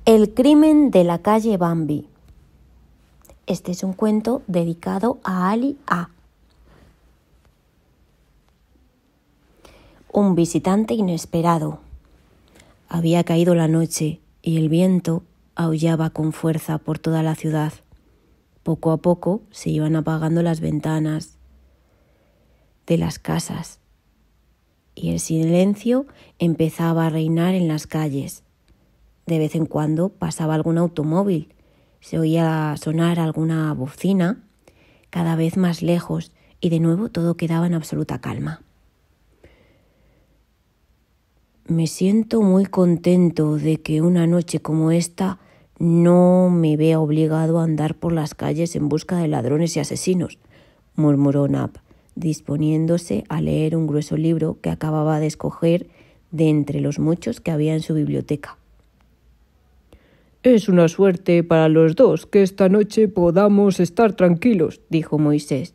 El crimen de la calle Bambi. Este es un cuento dedicado a Ali A. Un visitante inesperado. Había caído la noche y el viento aullaba con fuerza por toda la ciudad. Poco a poco se iban apagando las ventanas de las casas y el silencio empezaba a reinar en las calles. De vez en cuando pasaba algún automóvil, se oía sonar alguna bocina, cada vez más lejos, y de nuevo todo quedaba en absoluta calma. Me siento muy contento de que una noche como esta no me vea obligado a andar por las calles en busca de ladrones y asesinos, murmuró Nap, disponiéndose a leer un grueso libro que acababa de escoger de entre los muchos que había en su biblioteca. Es una suerte para los dos que esta noche podamos estar tranquilos, dijo Moisés,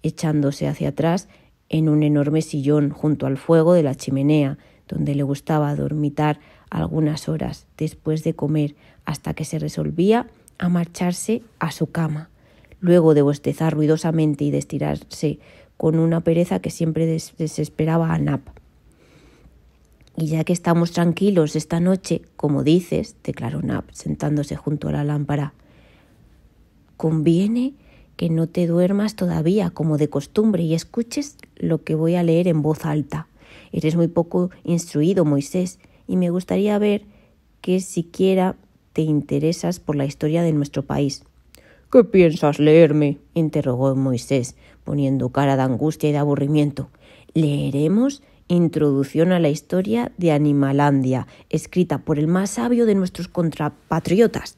echándose hacia atrás en un enorme sillón junto al fuego de la chimenea, donde le gustaba dormitar algunas horas después de comer hasta que se resolvía a marcharse a su cama, luego de bostezar ruidosamente y de estirarse con una pereza que siempre desesperaba a Nap. Y ya que estamos tranquilos esta noche, como dices, declaró Nap, sentándose junto a la lámpara, conviene que no te duermas todavía como de costumbre y escuches lo que voy a leer en voz alta. Eres muy poco instruido, Moisés, y me gustaría ver que siquiera te interesas por la historia de nuestro país. ¿Qué piensas leerme?, interrogó Moisés, poniendo cara de angustia y de aburrimiento. Leeremos Introducción a la historia de Animalandia, escrita por el más sabio de nuestros compatriotas.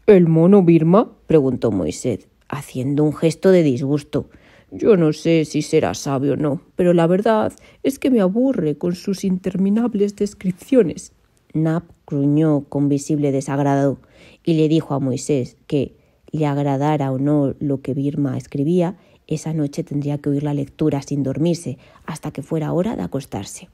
¿El mono Birma?, preguntó Moisés, haciendo un gesto de disgusto. Yo no sé si será sabio o no, pero la verdad es que me aburre con sus interminables descripciones. Nap gruñó con visible desagrado y le dijo a Moisés que, le agradara o no lo que Birma escribía, esa noche tendría que oír la lectura sin dormirse hasta que fuera hora de acostarse.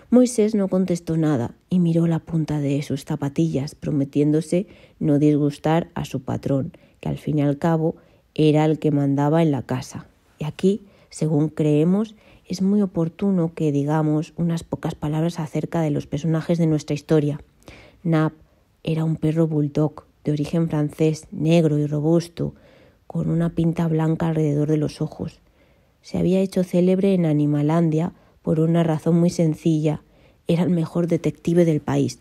Moisés no contestó nada y miró la punta de sus zapatillas, prometiéndose no disgustar a su patrón, que al fin y al cabo era el que mandaba en la casa. Y aquí, según creemos, es muy oportuno que digamos unas pocas palabras acerca de los personajes de nuestra historia. Nap era un perro bulldog de origen francés, negro y robusto, con una pinta blanca alrededor de los ojos. Se había hecho célebre en Animalandia por una razón muy sencilla. Era el mejor detective del país.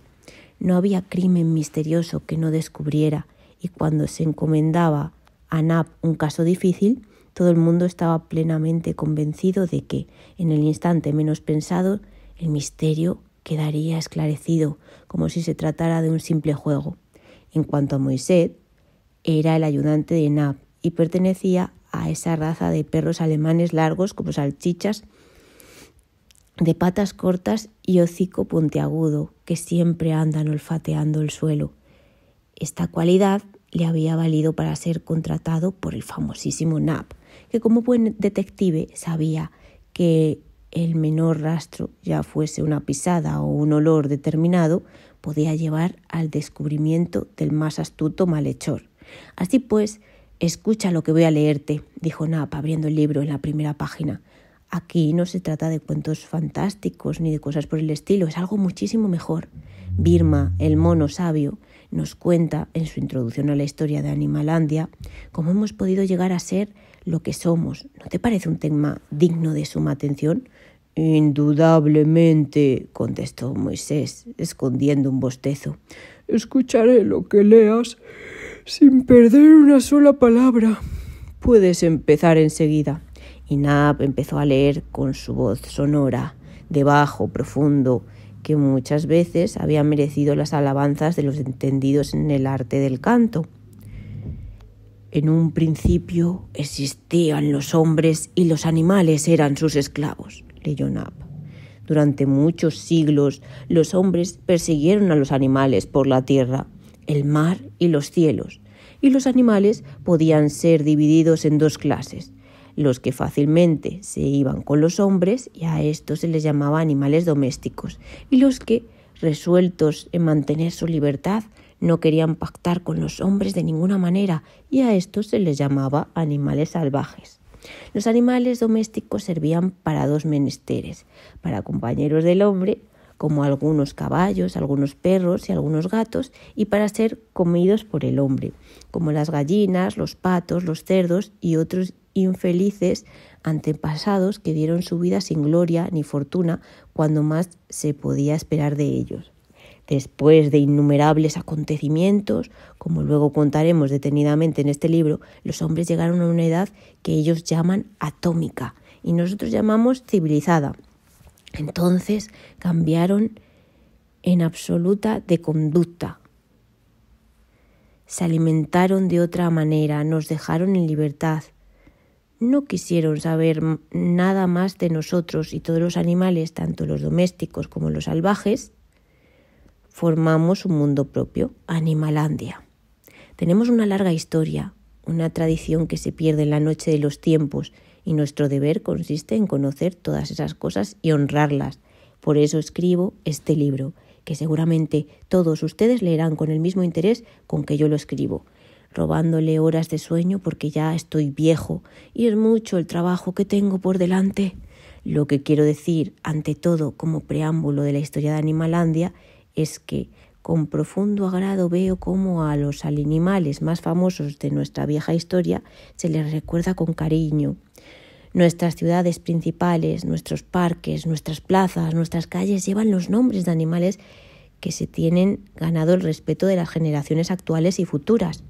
No había crimen misterioso que no descubriera, y cuando se encomendaba a Nap un caso difícil, todo el mundo estaba plenamente convencido de que, en el instante menos pensado, el misterio quedaría esclarecido, como si se tratara de un simple juego. En cuanto a Moisés, era el ayudante de Nap y pertenecía a esa raza de perros alemanes largos como salchichas, de patas cortas y hocico puntiagudo, que siempre andan olfateando el suelo. Esta cualidad le había valido para ser contratado por el famosísimo Nap, que como buen detective sabía que el menor rastro, ya fuese una pisada o un olor determinado, podía llevar al descubrimiento del más astuto malhechor. Así pues, escucha lo que voy a leerte, dijo Nap abriendo el libro en la primera página. Aquí no se trata de cuentos fantásticos ni de cosas por el estilo, es algo muchísimo mejor. Birma, el mono sabio, nos cuenta en su introducción a la historia de Animalandia cómo hemos podido llegar a ser lo que somos. ¿No te parece un tema digno de suma atención? Indudablemente, contestó Moisés, escondiendo un bostezo. Escucharé lo que leas sin perder una sola palabra. Puedes empezar enseguida. Y Nap empezó a leer con su voz sonora, de bajo, profundo, que muchas veces había merecido las alabanzas de los entendidos en el arte del canto. En un principio existían los hombres y los animales eran sus esclavos, leyó Nap. Durante muchos siglos los hombres persiguieron a los animales por la tierra, el mar y los cielos, y los animales podían ser divididos en dos clases: los que fácilmente se iban con los hombres, y a estos se les llamaba animales domésticos, y los que resueltos en mantener su libertad, no querían pactar con los hombres de ninguna manera, y a estos se les llamaba animales salvajes. Los animales domésticos servían para dos menesteres: para compañeros del hombre, como algunos caballos, algunos perros y algunos gatos, y para ser comidos por el hombre, como las gallinas, los patos, los cerdos y otros infelices antepasados que dieron su vida sin gloria ni fortuna cuando más se podía esperar de ellos. Después de innumerables acontecimientos, como luego contaremos detenidamente en este libro, los hombres llegaron a una edad que ellos llaman atómica y nosotros llamamos civilizada. Entonces cambiaron en absoluta de conducta. Se alimentaron de otra manera, nos dejaron en libertad. No quisieron saber nada más de nosotros y todos los animales, tanto los domésticos como los salvajes, formamos un mundo propio, Animalandia. Tenemos una larga historia, una tradición que se pierde en la noche de los tiempos, y nuestro deber consiste en conocer todas esas cosas y honrarlas. Por eso escribo este libro, que seguramente todos ustedes leerán con el mismo interés con que yo lo escribo, robándole horas de sueño porque ya estoy viejo y es mucho el trabajo que tengo por delante. Lo que quiero decir, ante todo, como preámbulo de la historia de Animalandia, es que con profundo agrado veo cómo a los animales más famosos de nuestra vieja historia se les recuerda con cariño. Nuestras ciudades principales, nuestros parques, nuestras plazas, nuestras calles llevan los nombres de animales que se tienen ganado el respeto de las generaciones actuales y futuras.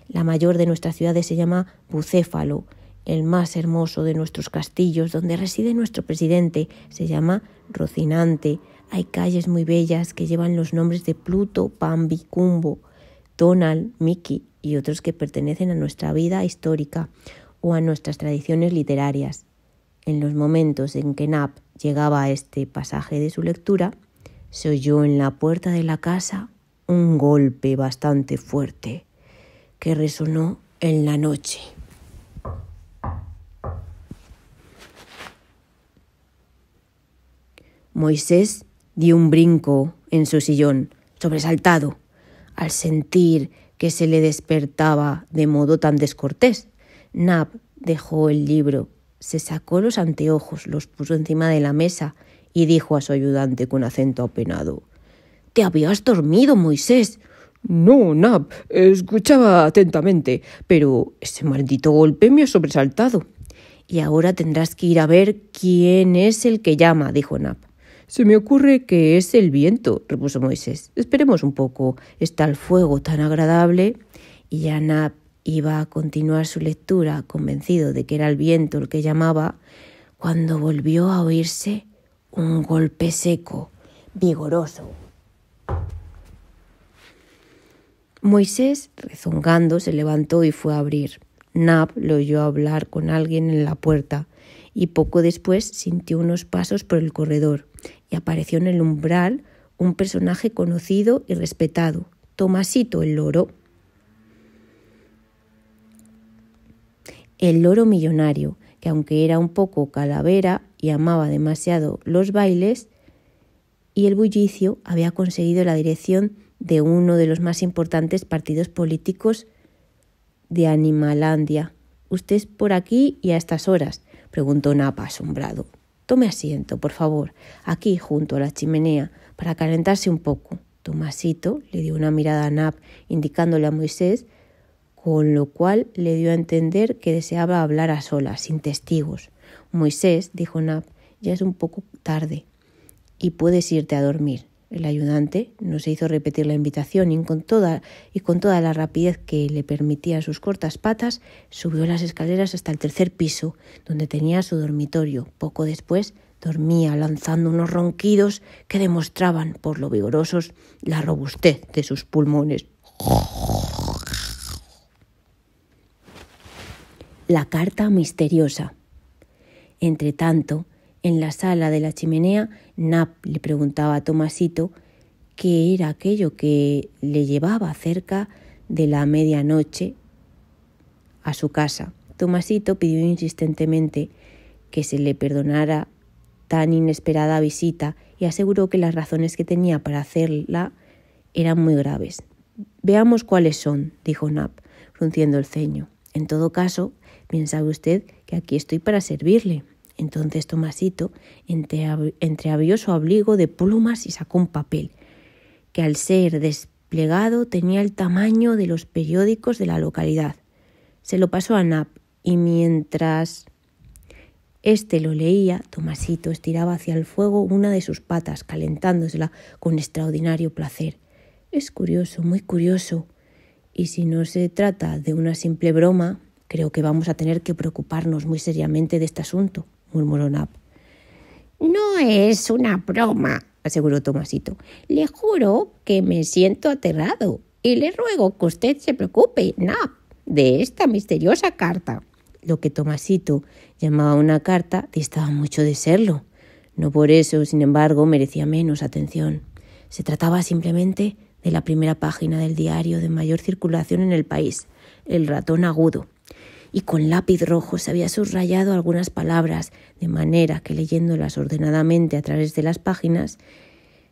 La mayor de nuestras ciudades se llama Bucéfalo. El más hermoso de nuestros castillos, donde reside nuestro presidente, se llama Rocinante. Hay calles muy bellas que llevan los nombres de Pluto, Bambi, Cumbo, Donald, Mickey y otros que pertenecen a nuestra vida histórica o a nuestras tradiciones literarias. En los momentos en que Nap llegaba a este pasaje de su lectura, se oyó en la puerta de la casa un golpe bastante fuerte que resonó en la noche. Moisés dio un brinco en su sillón, sobresaltado, al sentir que se le despertaba de modo tan descortés. Nap dejó el libro, se sacó los anteojos, los puso encima de la mesa y dijo a su ayudante con acento apenado: «¿Te habías dormido, Moisés?» No, Nap, escuchaba atentamente, pero ese maldito golpe me ha sobresaltado. «Y ahora tendrás que ir a ver quién es el que llama», dijo Nap. «Se me ocurre que es el viento», repuso Moisés. «Esperemos un poco. Está el fuego tan agradable». Y ya Nap iba a continuar su lectura, convencido de que era el viento el que llamaba, cuando volvió a oírse un golpe seco, vigoroso. Moisés, rezongando, se levantó y fue a abrir. Nap lo oyó hablar con alguien en la puerta y poco después sintió unos pasos por el corredor y apareció en el umbral un personaje conocido y respetado, Tomasito el loro. El loro millonario, que aunque era un poco calavera y amaba demasiado los bailes y el bullicio, había conseguido la dirección de uno de los más importantes partidos políticos de Animalandia. «¿Usted es por aquí y a estas horas?», preguntó Nap asombrado. «Tome asiento, por favor, aquí junto a la chimenea, para calentarse un poco». Tomasito le dio una mirada a Nap, indicándole a Moisés, con lo cual le dio a entender que deseaba hablar a solas, sin testigos. «Moisés», dijo Nap, «ya es un poco tarde y puedes irte a dormir». El ayudante no se hizo repetir la invitación y con toda la rapidez que le permitían sus cortas patas, subió las escaleras hasta el 3er piso, donde tenía su dormitorio. Poco después dormía, lanzando unos ronquidos que demostraban, por lo vigorosos, la robustez de sus pulmones. La carta misteriosa. Entretanto, en la sala de la chimenea, Nap le preguntaba a Tomasito qué era aquello que le llevaba cerca de la medianoche a su casa. Tomasito pidió insistentemente que se le perdonara tan inesperada visita y aseguró que las razones que tenía para hacerla eran muy graves. «Veamos cuáles son», dijo Nap, frunciendo el ceño. «En todo caso, bien sabe usted que aquí estoy para servirle». Entonces Tomasito entreabrió su abrigo de plumas y sacó un papel, que al ser desplegado tenía el tamaño de los periódicos de la localidad. Se lo pasó a Nap y mientras éste lo leía, Tomasito estiraba hacia el fuego una de sus patas, calentándosela con extraordinario placer. «Es curioso, muy curioso. Y si no se trata de una simple broma, creo que vamos a tener que preocuparnos muy seriamente de este asunto», murmuró Nap. «No es una broma», aseguró Tomasito. «Le juro que me siento aterrado y le ruego que usted se preocupe, Nap, de esta misteriosa carta». Lo que Tomasito llamaba una carta distaba mucho de serlo. No por eso, sin embargo, merecía menos atención. Se trataba simplemente de la primera página del diario de mayor circulación en el país, El Ratón Agudo, y con lápiz rojo se había subrayado algunas palabras, de manera que leyéndolas ordenadamente a través de las páginas,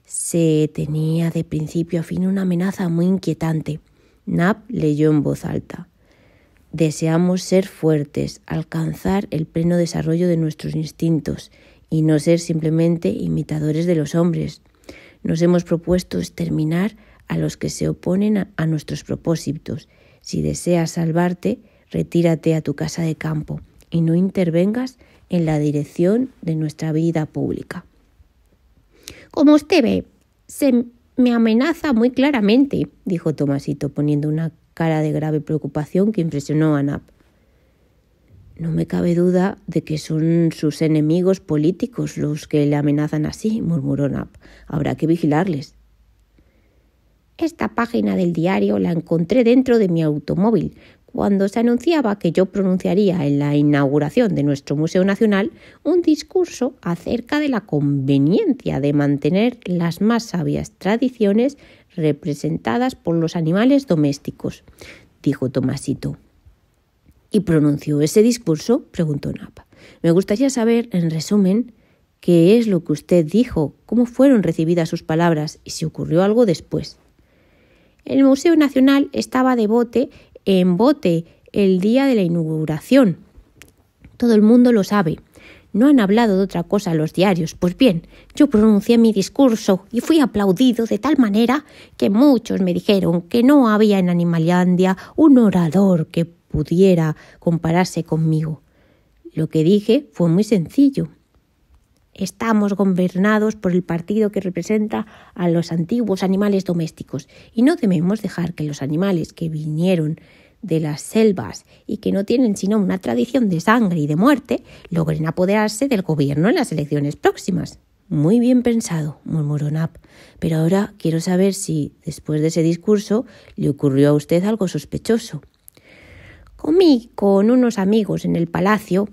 se tenía de principio a fin una amenaza muy inquietante. Nap leyó en voz alta: «Deseamos ser fuertes, alcanzar el pleno desarrollo de nuestros instintos y no ser simplemente imitadores de los hombres. Nos hemos propuesto exterminar a los que se oponen a nuestros propósitos. Si deseas salvarte, retírate a tu casa de campo y no intervengas en la dirección de nuestra vida pública». «Como usted ve, se me amenaza muy claramente», dijo Tomasito, poniendo una cara de grave preocupación que impresionó a Nap. «No me cabe duda de que son sus enemigos políticos los que le amenazan así», murmuró Nap. «Habrá que vigilarles». «Esta página del diario la encontré dentro de mi automóvil cuando se anunciaba que yo pronunciaría en la inauguración de nuestro Museo Nacional un discurso acerca de la conveniencia de mantener las más sabias tradiciones representadas por los animales domésticos», dijo Tomasito. «¿Y pronunció ese discurso?», preguntó Nap. «Me gustaría saber, en resumen, qué es lo que usted dijo, cómo fueron recibidas sus palabras y si ocurrió algo después». «El Museo Nacional estaba de bote en bote el día de la inauguración. Todo el mundo lo sabe. No han hablado de otra cosa los diarios. Pues bien, yo pronuncié mi discurso y fui aplaudido de tal manera que muchos me dijeron que no había en Animaliandia un orador que pudiera compararse conmigo. Lo que dije fue muy sencillo. Estamos gobernados por el partido que representa a los antiguos animales domésticos y no debemos dejar que los animales que vinieron de las selvas y que no tienen sino una tradición de sangre y de muerte logren apoderarse del gobierno en las elecciones próximas». «Muy bien pensado», murmuró Nap. «Pero ahora quiero saber si, después de ese discurso, le ocurrió a usted algo sospechoso». «Comí con unos amigos en el palacio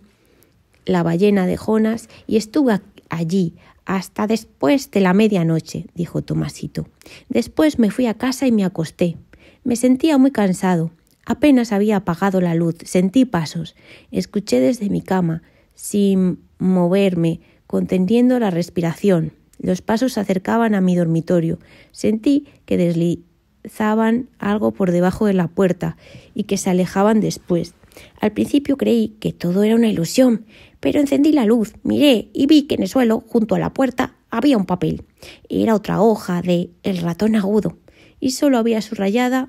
La Ballena de Jonas y estuve allí hasta después de la medianoche», dijo Tomasito. «Después me fui a casa y me acosté. Me sentía muy cansado. Apenas había apagado la luz. Sentí pasos. Escuché desde mi cama, sin moverme, conteniendo la respiración. Los pasos se acercaban a mi dormitorio. Sentí que deslizaban algo por debajo de la puerta y que se alejaban después. Al principio creí que todo era una ilusión, pero encendí la luz, miré y vi que en el suelo, junto a la puerta, había un papel. Era otra hoja de El Ratón Agudo y solo había subrayado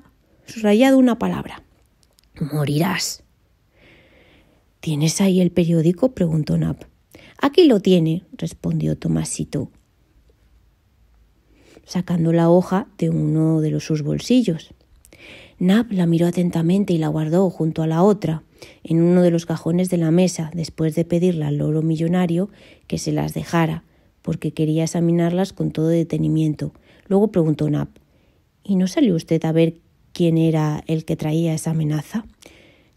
una palabra: «Morirás». «¿Tienes ahí el periódico?», preguntó Nap. «Aquí lo tiene», respondió Tomasito, sacando la hoja de uno de sus bolsillos. Nap la miró atentamente y la guardó junto a la otra, en uno de los cajones de la mesa, después de pedirle al loro millonario que se las dejara, porque quería examinarlas con todo detenimiento. Luego preguntó Nap: «¿Y no salió usted a ver quién era el que traía esa amenaza?»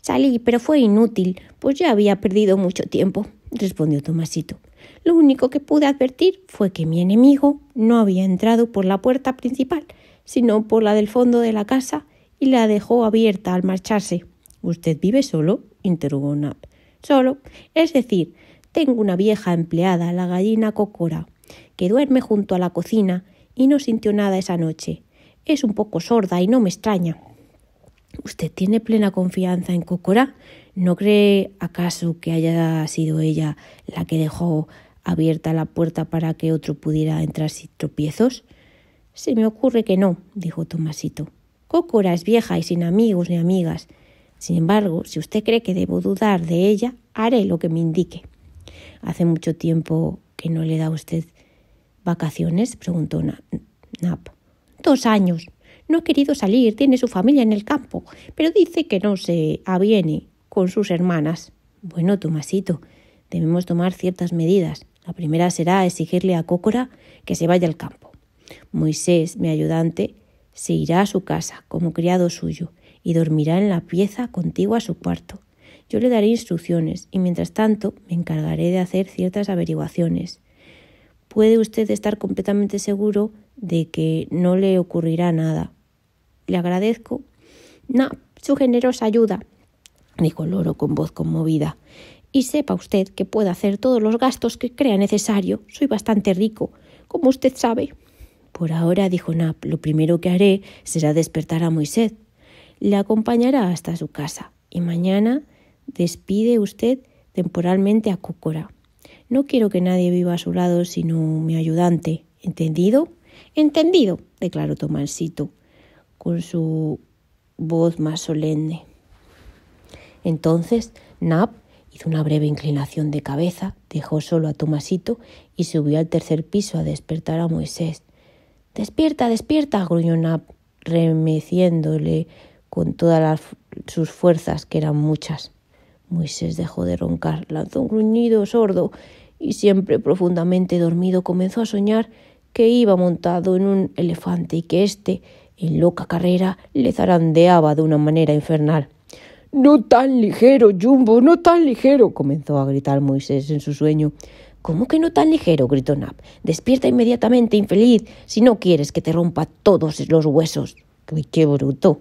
«Salí, pero fue inútil, pues ya había perdido mucho tiempo», respondió Tomasito. «Lo único que pude advertir fue que mi enemigo no había entrado por la puerta principal, sino por la del fondo de la casa y la dejó abierta al marcharse». «¿Usted vive solo?», interrogó Nap. «Solo, es decir, tengo una vieja empleada, la gallina Cocora, que duerme junto a la cocina y no sintió nada esa noche. Es un poco sorda y no me extraña. ¿Usted tiene plena confianza en Cócora? ¿No cree acaso que haya sido ella la que dejó abierta la puerta para que otro pudiera entrar sin tropiezos? Se me ocurre que no, dijo Tomasito. Cócora es vieja y sin amigos ni amigas. Sin embargo, si usted cree que debo dudar de ella, haré lo que me indique. ¿Hace mucho tiempo que no le da a usted vacaciones?, preguntó Nap. 2 años. No ha querido salir, tiene su familia en el campo, pero dice que no se aviene con sus hermanas. Bueno, Tomasito, debemos tomar ciertas medidas. La primera será exigirle a Cócora que se vaya al campo. Moisés, mi ayudante, se irá a su casa como criado suyo y dormirá en la pieza contigua a su cuarto. Yo le daré instrucciones y mientras tanto me encargaré de hacer ciertas averiguaciones. Puede usted estar completamente seguro de que no le ocurrirá nada. Le agradezco su generosa ayuda, dijo el loro con voz conmovida. Y sepa usted que puedo hacer todos los gastos que crea necesario. Soy bastante rico, como usted sabe. Por ahora, dijo Nap, lo primero que haré será despertar a Moisés. Le acompañará hasta su casa y mañana despide usted temporalmente a Cócora. No quiero que nadie viva a su lado sino mi ayudante. ¿Entendido? Entendido, declaró Tomasito con su voz más solemne. Entonces Nap hizo una breve inclinación de cabeza, dejó solo a Tomasito y subió al 3er piso a despertar a Moisés. «Despierta, despierta», gruñó Nap, remeciéndole con todas sus fuerzas, que eran muchas. Moisés dejó de roncar, lanzó un gruñido sordo y, siempre profundamente dormido, comenzó a soñar que iba montado en un elefante y que éste, en loca carrera, le zarandeaba de una manera infernal. «No tan ligero, Jumbo, no tan ligero», comenzó a gritar Moisés en su sueño. «¿Cómo que no tan ligero?», gritó Nap. «Despierta inmediatamente, infeliz, si no quieres que te rompa todos los huesos». ¡Uy, qué bruto!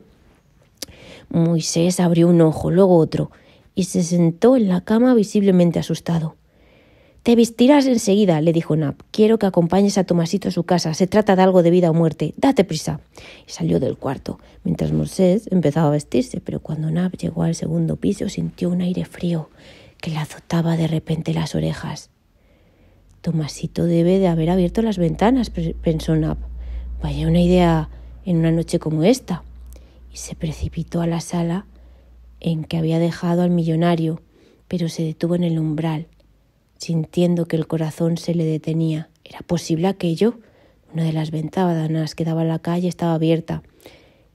Moisés abrió un ojo, luego otro, y se sentó en la cama visiblemente asustado. «Te vestirás enseguida», le dijo Nap. «Quiero que acompañes a Tomasito a su casa. Se trata de algo de vida o muerte. Date prisa». Y salió del cuarto, mientras Moisés empezaba a vestirse, pero cuando Nap llegó al 2.º piso sintió un aire frío que le azotaba de repente las orejas. «Tomasito debe de haber abierto las ventanas», pensó Nap. «Vaya una idea en una noche como esta». Y se precipitó a la sala en que había dejado al millonario, pero se detuvo en el umbral, sintiendo que el corazón se le detenía. ¿Era posible aquello? Una de las ventanas que daba a la calle estaba abierta.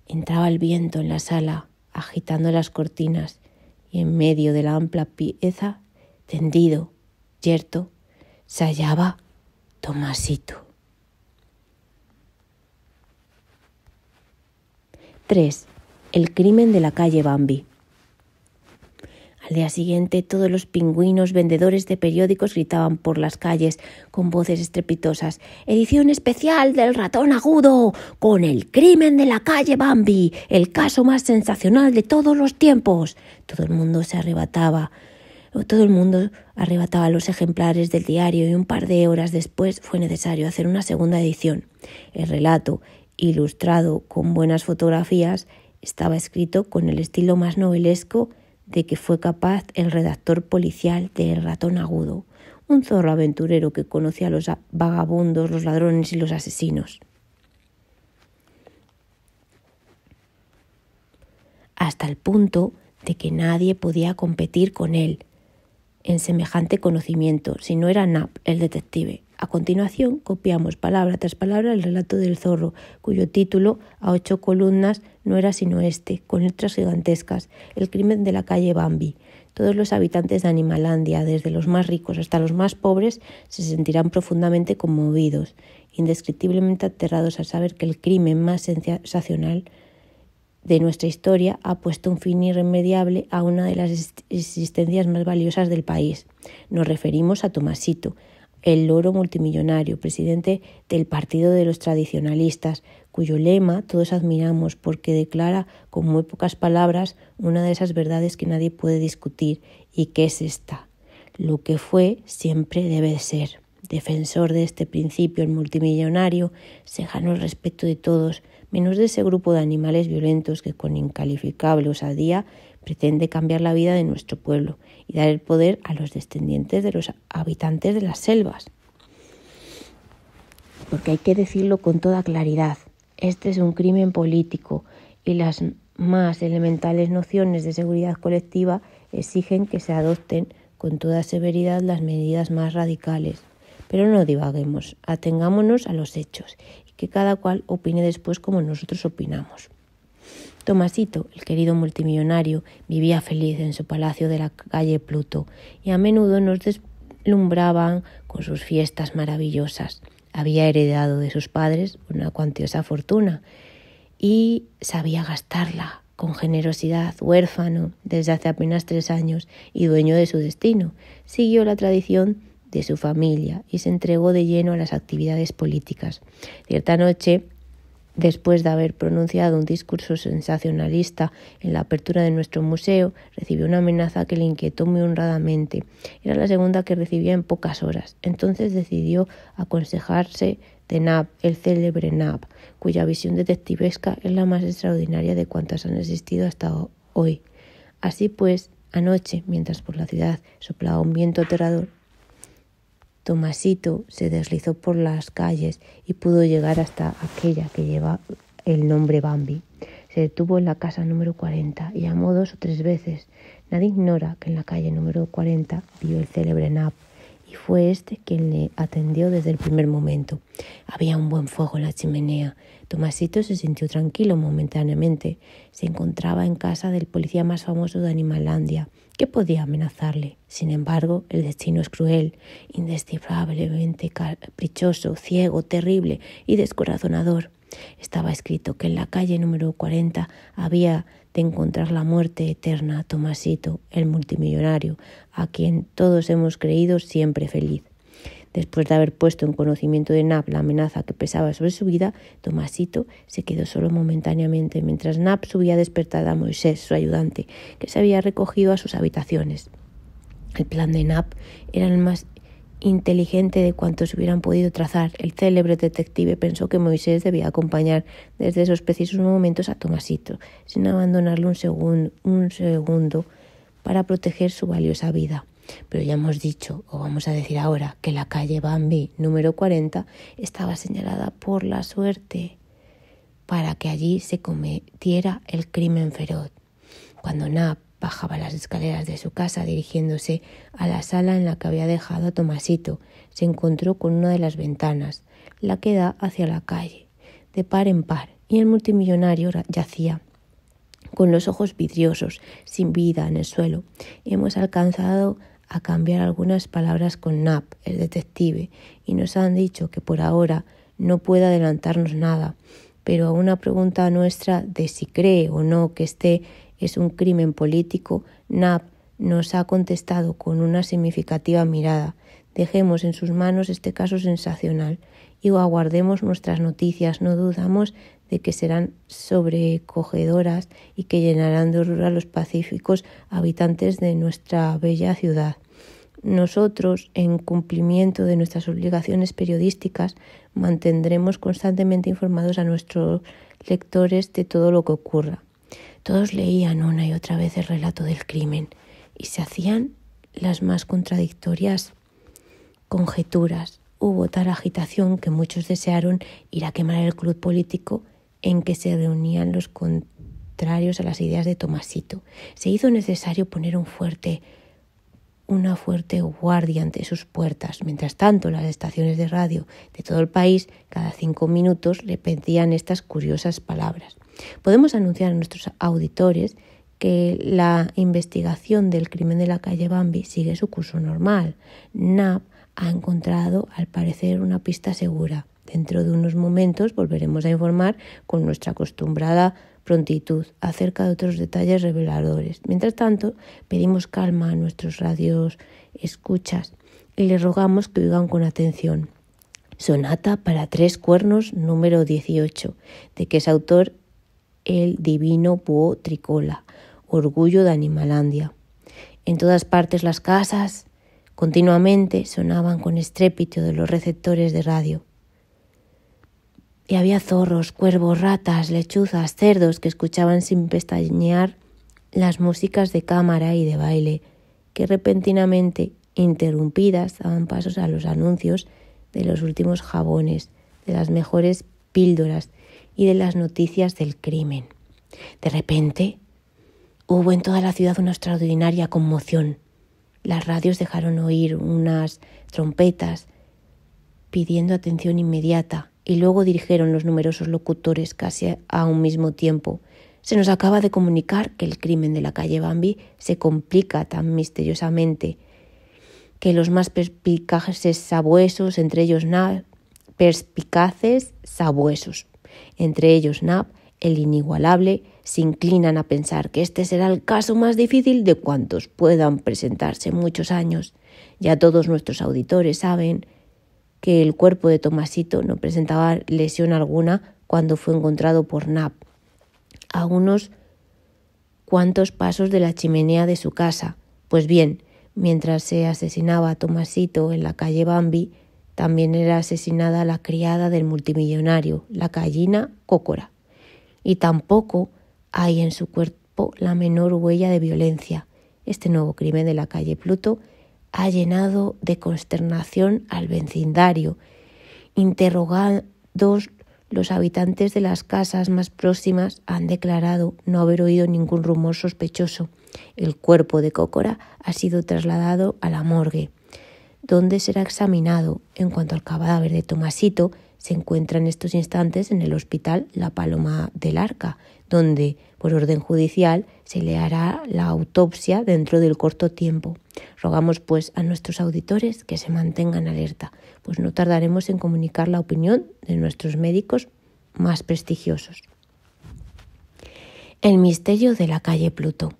Entraba el viento en la sala, agitando las cortinas, y en medio de la amplia pieza, tendido, yerto, se hallaba Tomasito. 3. El crimen de la calle Bambi. Al día siguiente, todos los pingüinos vendedores de periódicos gritaban por las calles con voces estrepitosas: «Edición especial del Ratón Agudo, con el crimen de la calle Bambi, el caso más sensacional de todos los tiempos». Todo el mundo arrebataba los ejemplares del diario y un par de horas después fue necesario hacer una segunda edición. El relato, ilustrado con buenas fotografías, estaba escrito con el estilo más novelesco de que fue capaz el redactor policial de El Ratón Agudo, un zorro aventurero que conocía a los vagabundos, los ladrones y los asesinos. Hasta el punto de que nadie podía competir con él en semejante conocimiento, si no era Nap, el detective. A continuación, copiamos palabra tras palabra el relato del zorro, cuyo título, a 8 columnas, no era sino este, con letras gigantescas: El crimen de la calle Bambi. Todos los habitantes de Animalandia, desde los más ricos hasta los más pobres, se sentirán profundamente conmovidos, indescriptiblemente aterrados al saber que el crimen más sensacional de nuestra historia ha puesto un fin irremediable a una de las existencias más valiosas del país. Nos referimos a Tomasito, el loro multimillonario, presidente del Partido de los Tradicionalistas, cuyo lema todos admiramos porque declara con muy pocas palabras una de esas verdades que nadie puede discutir, y que es esta: lo que fue siempre debe ser. Defensor de este principio, el multimillonario se ganó el respeto de todos, menos de ese grupo de animales violentos que con incalificable osadía pretende cambiar la vida de nuestro pueblo y dar el poder a los descendientes de los habitantes de las selvas. Porque hay que decirlo con toda claridad, este es un crimen político y las más elementales nociones de seguridad colectiva exigen que se adopten con toda severidad las medidas más radicales. Pero no divaguemos, atengámonos a los hechos y que cada cual opine después como nosotros opinamos. Tomasito, el querido multimillonario, vivía feliz en su palacio de la calle Pluto y a menudo nos deslumbraban con sus fiestas maravillosas. Había heredado de sus padres una cuantiosa fortuna y sabía gastarla con generosidad. Huérfano desde hace apenas 3 años y dueño de su destino, siguió la tradición de su familia y se entregó de lleno a las actividades políticas. Cierta noche, después de haber pronunciado un discurso sensacionalista en la apertura de nuestro museo, recibió una amenaza que le inquietó muy honradamente. Era la segunda que recibía en pocas horas. Entonces decidió aconsejarse de Nab, el célebre Nab, cuya visión detectivesca es la más extraordinaria de cuantas han existido hasta hoy. Así pues, anoche, mientras por la ciudad soplaba un viento aterrador, Tomasito se deslizó por las calles y pudo llegar hasta aquella que lleva el nombre Bambi. Se detuvo en la casa número 40 y llamó 2 o 3 veces. Nadie ignora que en la calle número 40 vivió el célebre Nab y fue este quien le atendió desde el primer momento. Había un buen fuego en la chimenea. Tomasito se sintió tranquilo momentáneamente. Se encontraba en casa del policía más famoso de Animalandia. ¿Qué podía amenazarle? Sin embargo, el destino es cruel, indescifrablemente caprichoso, ciego, terrible y descorazonador. Estaba escrito que en la calle número 40 había de encontrar la muerte eterna a Tomasito, el multimillonario, a quien todos hemos creído siempre feliz. Después de haber puesto en conocimiento de Nab la amenaza que pesaba sobre su vida, Tomasito se quedó solo momentáneamente, mientras Nab subía a despertar a Moisés, su ayudante, que se había recogido a sus habitaciones. El plan de Nab era el más inteligente de cuantos hubieran podido trazar. El célebre detective pensó que Moisés debía acompañar desde esos precisos momentos a Tomasito, sin abandonarle un segundo para proteger su valiosa vida. Pero ya hemos dicho, o vamos a decir ahora, que la calle Bambi número 40 estaba señalada por la suerte para que allí se cometiera el crimen feroz. Cuando Nab bajaba las escaleras de su casa dirigiéndose a la sala en la que había dejado a Tomasito, se encontró con una de las ventanas, la que da hacia la calle, de par en par, y el multimillonario yacía con los ojos vidriosos, sin vida, en el suelo. Hemos alcanzado a cambiar algunas palabras con Nab, el detective, y nos han dicho que por ahora no puede adelantarnos nada, pero a una pregunta nuestra de si cree o no que este es un crimen político, Nab nos ha contestado con una significativa mirada. Dejemos en sus manos este caso sensacional y aguardemos nuestras noticias. No dudamos de que serán sobrecogedoras y que llenarán de horror a los pacíficos habitantes de nuestra bella ciudad. Nosotros, en cumplimiento de nuestras obligaciones periodísticas, mantendremos constantemente informados a nuestros lectores de todo lo que ocurra. Todos leían una y otra vez el relato del crimen y se hacían las más contradictorias conjeturas. Hubo tal agitación que muchos desearon ir a quemar el club político en que se reunían los contrarios a las ideas de Tomasito. Se hizo necesario poner una fuerte guardia ante sus puertas. Mientras tanto, las estaciones de radio de todo el país, cada 5 minutos, repetían estas curiosas palabras. Podemos anunciar a nuestros auditores que la investigación del crimen de la calle Bambi sigue su curso normal. Nab ha encontrado, al parecer, una pista segura. Dentro de unos momentos volveremos a informar con nuestra acostumbrada prontitud acerca de otros detalles reveladores. Mientras tanto, pedimos calma a nuestros radios escuchas y les rogamos que oigan con atención. Sonata para 3 cuernos número 18, de que es autor el divino búho tricola, orgullo de Animalandia. En todas partes las casas Continuamente sonaban con estrépito de los receptores de radio. Y había zorros, cuervos, ratas, lechuzas, cerdos que escuchaban sin pestañear las músicas de cámara y de baile, que repentinamente, interrumpidas, daban pasos a los anuncios de los últimos jabones, de las mejores píldoras y de las noticias del crimen. De repente, hubo en toda la ciudad una extraordinaria conmoción. Las radios dejaron oír unas trompetas pidiendo atención inmediata y luego dirigieron los numerosos locutores casi a un mismo tiempo. Se nos acaba de comunicar que el crimen de la calle Bambi se complica tan misteriosamente que los más perspicaces sabuesos, entre ellos Nab, el inigualable, se inclinan a pensar que este será el caso más difícil de cuantos puedan presentarse en muchos años. Ya todos nuestros auditores saben que el cuerpo de Tomasito no presentaba lesión alguna cuando fue encontrado por Nab a unos cuantos pasos de la chimenea de su casa. Pues bien, mientras se asesinaba a Tomasito en la calle Bambi, también era asesinada la criada del multimillonario, la gallina Cócora. Y tampoco hay en su cuerpo la menor huella de violencia. Este nuevo crimen de la calle Pluto ha llenado de consternación al vecindario. Interrogados, los habitantes de las casas más próximas han declarado no haber oído ningún rumor sospechoso. El cuerpo de Cócora ha sido trasladado a la morgue, donde será examinado. En cuanto al cadáver de Tomasito, se encuentra en estos instantes en el hospital La Paloma del Arca, donde, por orden judicial, se le hará la autopsia dentro del corto tiempo. Rogamos, pues, a nuestros auditores que se mantengan alerta, pues no tardaremos en comunicar la opinión de nuestros médicos más prestigiosos. El misterio de la calle Pluto.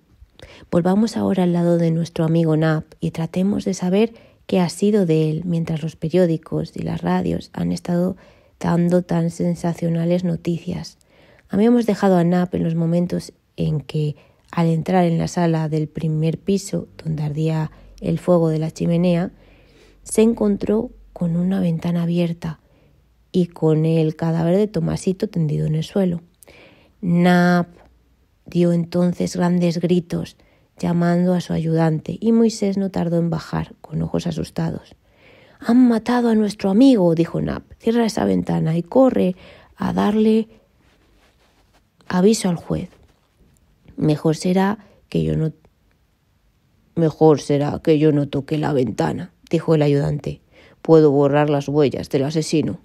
Volvamos ahora al lado de nuestro amigo Nab y tratemos de saber qué ha sido de él mientras los periódicos y las radios han estado dando tan sensacionales noticias. Habíamos dejado a Nab en los momentos en que, al entrar en la sala del primer piso, donde ardía el fuego de la chimenea, se encontró con una ventana abierta y con el cadáver de Tomasito tendido en el suelo. Nab dio entonces grandes gritos, llamando a su ayudante, y Moisés no tardó en bajar, con ojos asustados. «Han matado a nuestro amigo», dijo Nab. «Cierra esa ventana y corre a darle aviso al juez». Mejor será que yo no toque la ventana», dijo el ayudante. «Puedo borrar las huellas del asesino».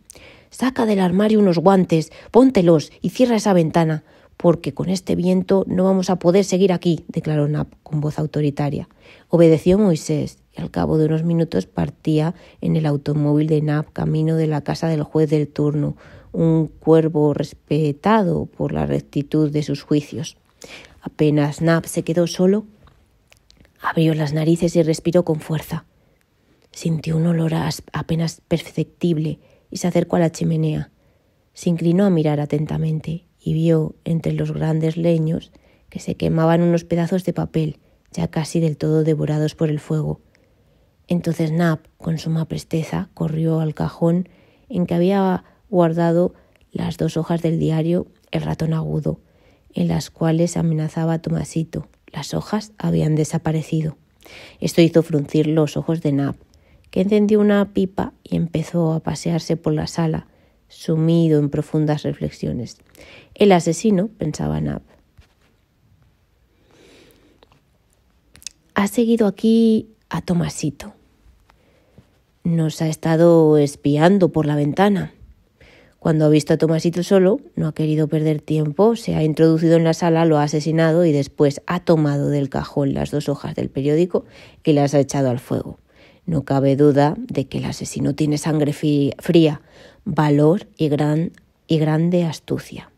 «Saca del armario unos guantes, póntelos y cierra esa ventana, porque con este viento no vamos a poder seguir aquí», declaró Nab con voz autoritaria. Obedeció Moisés y al cabo de unos minutos partía en el automóvil de Nab camino de la casa del juez del turno, un cuervo respetado por la rectitud de sus juicios. Apenas Nab se quedó solo, abrió las narices y respiró con fuerza. Sintió un olor apenas perceptible y se acercó a la chimenea. Se inclinó a mirar atentamente y vio entre los grandes leños que se quemaban unos pedazos de papel, ya casi del todo devorados por el fuego. Entonces Nab, con suma presteza, corrió al cajón en que había guardado las 2 hojas del diario El ratón agudo, en las cuales amenazaba a Tomasito. Las hojas habían desaparecido. Esto hizo fruncir los ojos de Nab, que encendió una pipa y empezó a pasearse por la sala, sumido en profundas reflexiones. El asesino, pensaba Nab, ha seguido aquí a Tomasito. Nos ha estado espiando por la ventana. Cuando ha visto a Tomasito solo, no ha querido perder tiempo, se ha introducido en la sala, lo ha asesinado y después ha tomado del cajón las 2 hojas del periódico y las ha echado al fuego. No cabe duda de que el asesino tiene sangre fría, valor y grande astucia.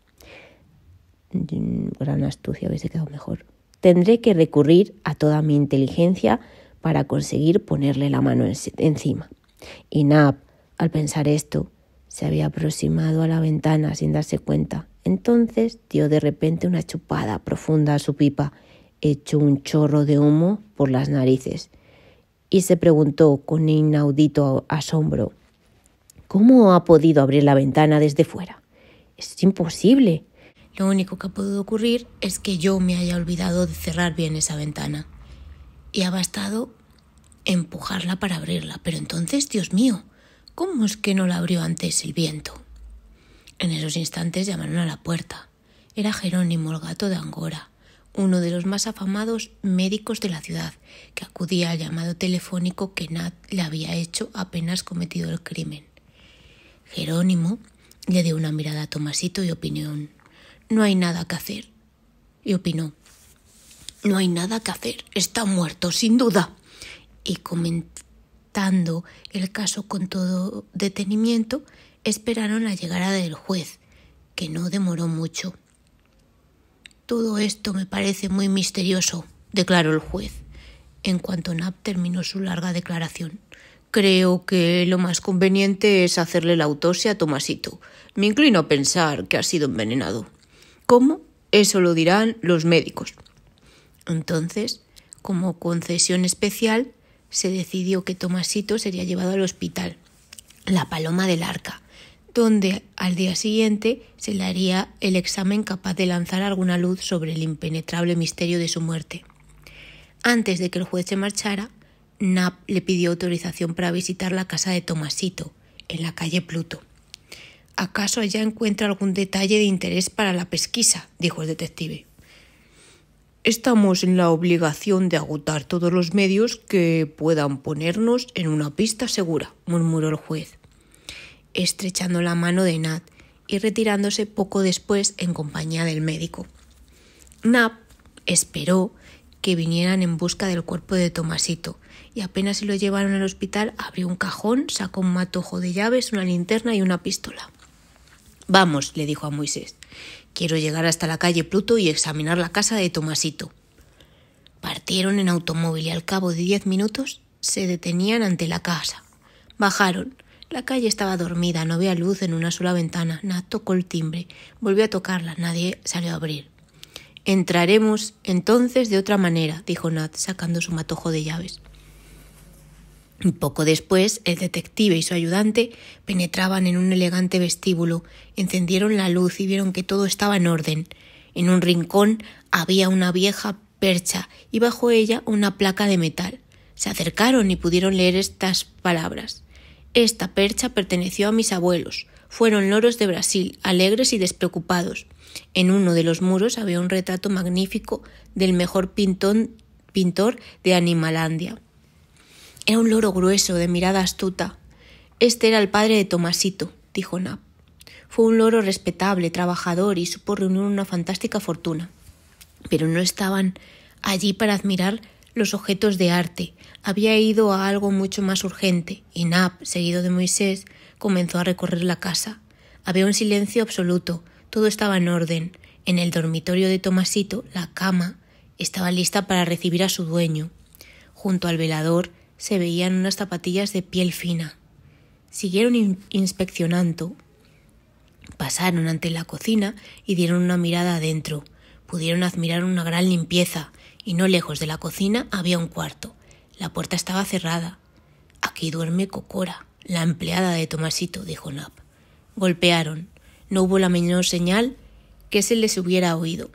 Gran astucia hubiese quedado mejor. Tendré que recurrir a toda mi inteligencia para conseguir ponerle la mano encima. Y Nab, al pensar esto, se había aproximado a la ventana sin darse cuenta. Entonces dio de repente una chupada profunda a su pipa, echó un chorro de humo por las narices y se preguntó con inaudito asombro: ¿cómo ha podido abrir la ventana desde fuera? Es imposible. Lo único que ha podido ocurrir es que yo me haya olvidado de cerrar bien esa ventana. Y ha bastado empujarla para abrirla. Pero entonces, Dios mío, ¿cómo es que no la abrió antes el viento? En esos instantes llamaron a la puerta. Era Jerónimo, el gato de Angora, uno de los más afamados médicos de la ciudad, que acudía al llamado telefónico que Nat le había hecho apenas cometido el crimen. Jerónimo le dio una mirada a Tomasito y opinó: no hay nada que hacer. Y opinó: no hay nada que hacer, está muerto, sin duda. Y comentando el caso con todo detenimiento, esperaron la llegada del juez, que no demoró mucho. Todo esto me parece muy misterioso, declaró el juez, en cuanto Nap terminó su larga declaración. Creo que lo más conveniente es hacerle la autopsia a Tomasito. Me inclino a pensar que ha sido envenenado. ¿Cómo? Eso lo dirán los médicos. Entonces, como concesión especial, se decidió que Tomasito sería llevado al hospital, la Paloma del Arca, donde al día siguiente se le haría el examen capaz de lanzar alguna luz sobre el impenetrable misterio de su muerte. Antes de que el juez se marchara, Nap le pidió autorización para visitar la casa de Tomasito, en la calle Pluto. «¿Acaso allá encuentra algún detalle de interés para la pesquisa?», dijo el detective. «Estamos en la obligación de agotar todos los medios que puedan ponernos en una pista segura», murmuró el juez, estrechando la mano de Nat y retirándose poco después en compañía del médico. Nap esperó que vinieran en busca del cuerpo de Tomasito y apenas se lo llevaron al hospital, abrió un cajón, sacó un matojo de llaves, una linterna y una pistola. «Vamos», le dijo a Moisés, «quiero llegar hasta la calle Pluto y examinar la casa de Tomasito». Partieron en automóvil y al cabo de 10 minutos se detenían ante la casa. Bajaron. La calle estaba dormida, no había luz en una sola ventana. Nat tocó el timbre, volvió a tocarla, nadie salió a abrir. «Entraremos entonces de otra manera», dijo Nat, sacando su matojo de llaves. Poco después, el detective y su ayudante penetraban en un elegante vestíbulo, encendieron la luz y vieron que todo estaba en orden. En un rincón había una vieja percha y bajo ella una placa de metal. Se acercaron y pudieron leer estas palabras: «Esta percha perteneció a mis abuelos. Fueron loros de Brasil, alegres y despreocupados». En uno de los muros había un retrato magnífico del mejor pintor de Animalandia. Era un loro grueso, de mirada astuta. «Este era el padre de Tomasito», dijo Nap. «Fue un loro respetable, trabajador y supo reunir una fantástica fortuna. Pero no estaban allí para admirar los objetos de arte. Había ido a algo mucho más urgente», y Nap, seguido de Moisés, comenzó a recorrer la casa. Había un silencio absoluto, todo estaba en orden. En el dormitorio de Tomasito, la cama estaba lista para recibir a su dueño. Junto al velador se veían unas zapatillas de piel fina. Siguieron inspeccionando. Pasaron ante la cocina y dieron una mirada adentro. Pudieron admirar una gran limpieza, y no lejos de la cocina había un cuarto. La puerta estaba cerrada. «Aquí duerme Cocora, la empleada de Tomasito», dijo Nap. Golpearon. No hubo la menor señal de que se les hubiera oído.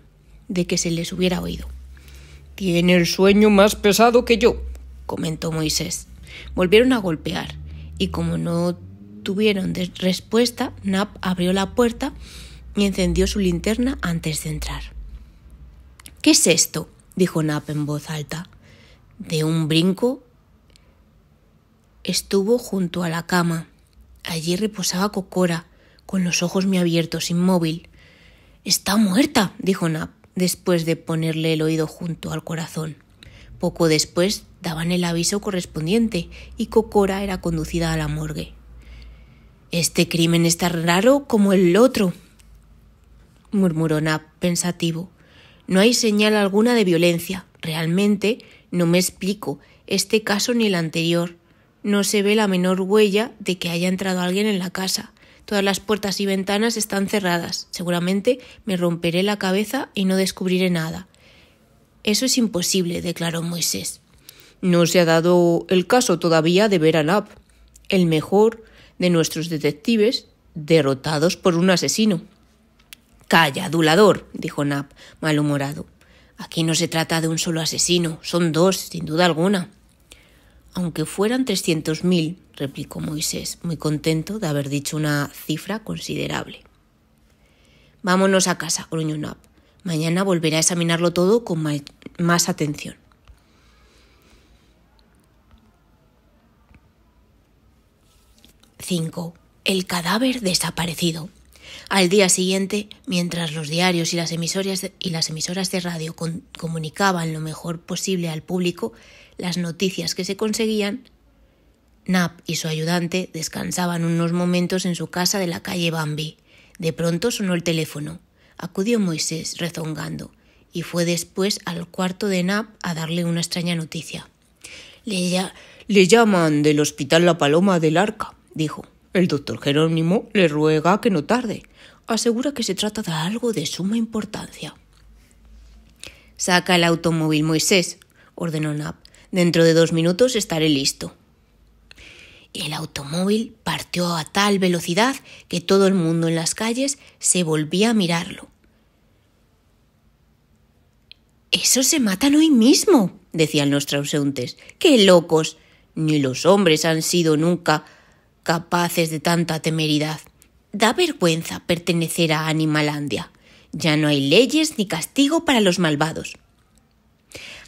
«Tiene el sueño más pesado que yo», comentó Moisés. Volvieron a golpear, y como no tuvieron respuesta, Nap abrió la puerta y encendió su linterna antes de entrar. «¿Qué es esto?», dijo Nap en voz alta. De un brinco estuvo junto a la cama. Allí reposaba Cocora, con los ojos muy abiertos, inmóvil. «Está muerta», dijo Nap, después de ponerle el oído junto al corazón. Poco después daban el aviso correspondiente y Cocora era conducida a la morgue. «Este crimen es tan raro como el otro», murmuró Nap pensativo. «No hay señal alguna de violencia. Realmente no me explico este caso ni el anterior. No se ve la menor huella de que haya entrado alguien en la casa. Todas las puertas y ventanas están cerradas. Seguramente me romperé la cabeza y no descubriré nada». «Eso es imposible», declaró Moisés. No se ha dado el caso todavía de ver a Knapp, el mejor de nuestros detectives, derrotados por un asesino. «Calla, adulador», dijo Knapp, malhumorado. «Aquí no se trata de un solo asesino, son dos, sin duda alguna». «Aunque fueran 300.000», replicó Moisés, muy contento de haber dicho una cifra considerable. «Vámonos a casa», gruñó Knapp. «Mañana volveré a examinarlo todo con más atención». 5. El cadáver desaparecido. Al día siguiente, mientras los diarios y las emisoras de radio comunicaban lo mejor posible al público las noticias que se conseguían, Knapp y su ayudante descansaban unos momentos en su casa de la calle Bambi. De pronto sonó el teléfono. Acudió Moisés rezongando y fue después al cuarto de Knapp a darle una extraña noticia. Le llaman del Hospital La Paloma del Arca, dijo. El doctor Jerónimo le ruega que no tarde. Asegura que se trata de algo de suma importancia. «Saca el automóvil, Moisés», ordenó Knapp. «Dentro de 2 minutos estaré listo». El automóvil partió a tal velocidad que todo el mundo en las calles se volvía a mirarlo. «¡Esos se matan hoy mismo!», decían los transeúntes. «¡Qué locos! Ni los hombres han sido nunca capaces de tanta temeridad. Da vergüenza pertenecer a Animalandia. Ya no hay leyes ni castigo para los malvados».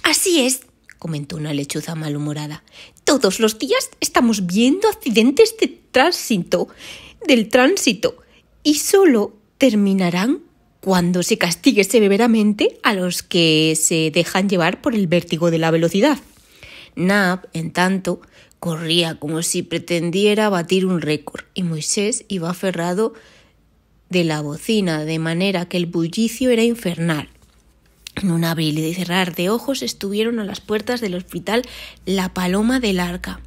«Así es», comentó una lechuza malhumorada. «Todos los días estamos viendo accidentes del tránsito y solo terminarán cuando se castigue severamente a los que se dejan llevar por el vértigo de la velocidad». Knapp, en tanto, corría como si pretendiera batir un récord y Moisés iba aferrado de la bocina, de manera que el bullicio era infernal. En un abrir y cerrar de ojos estuvieron a las puertas del hospital La Paloma del Arca.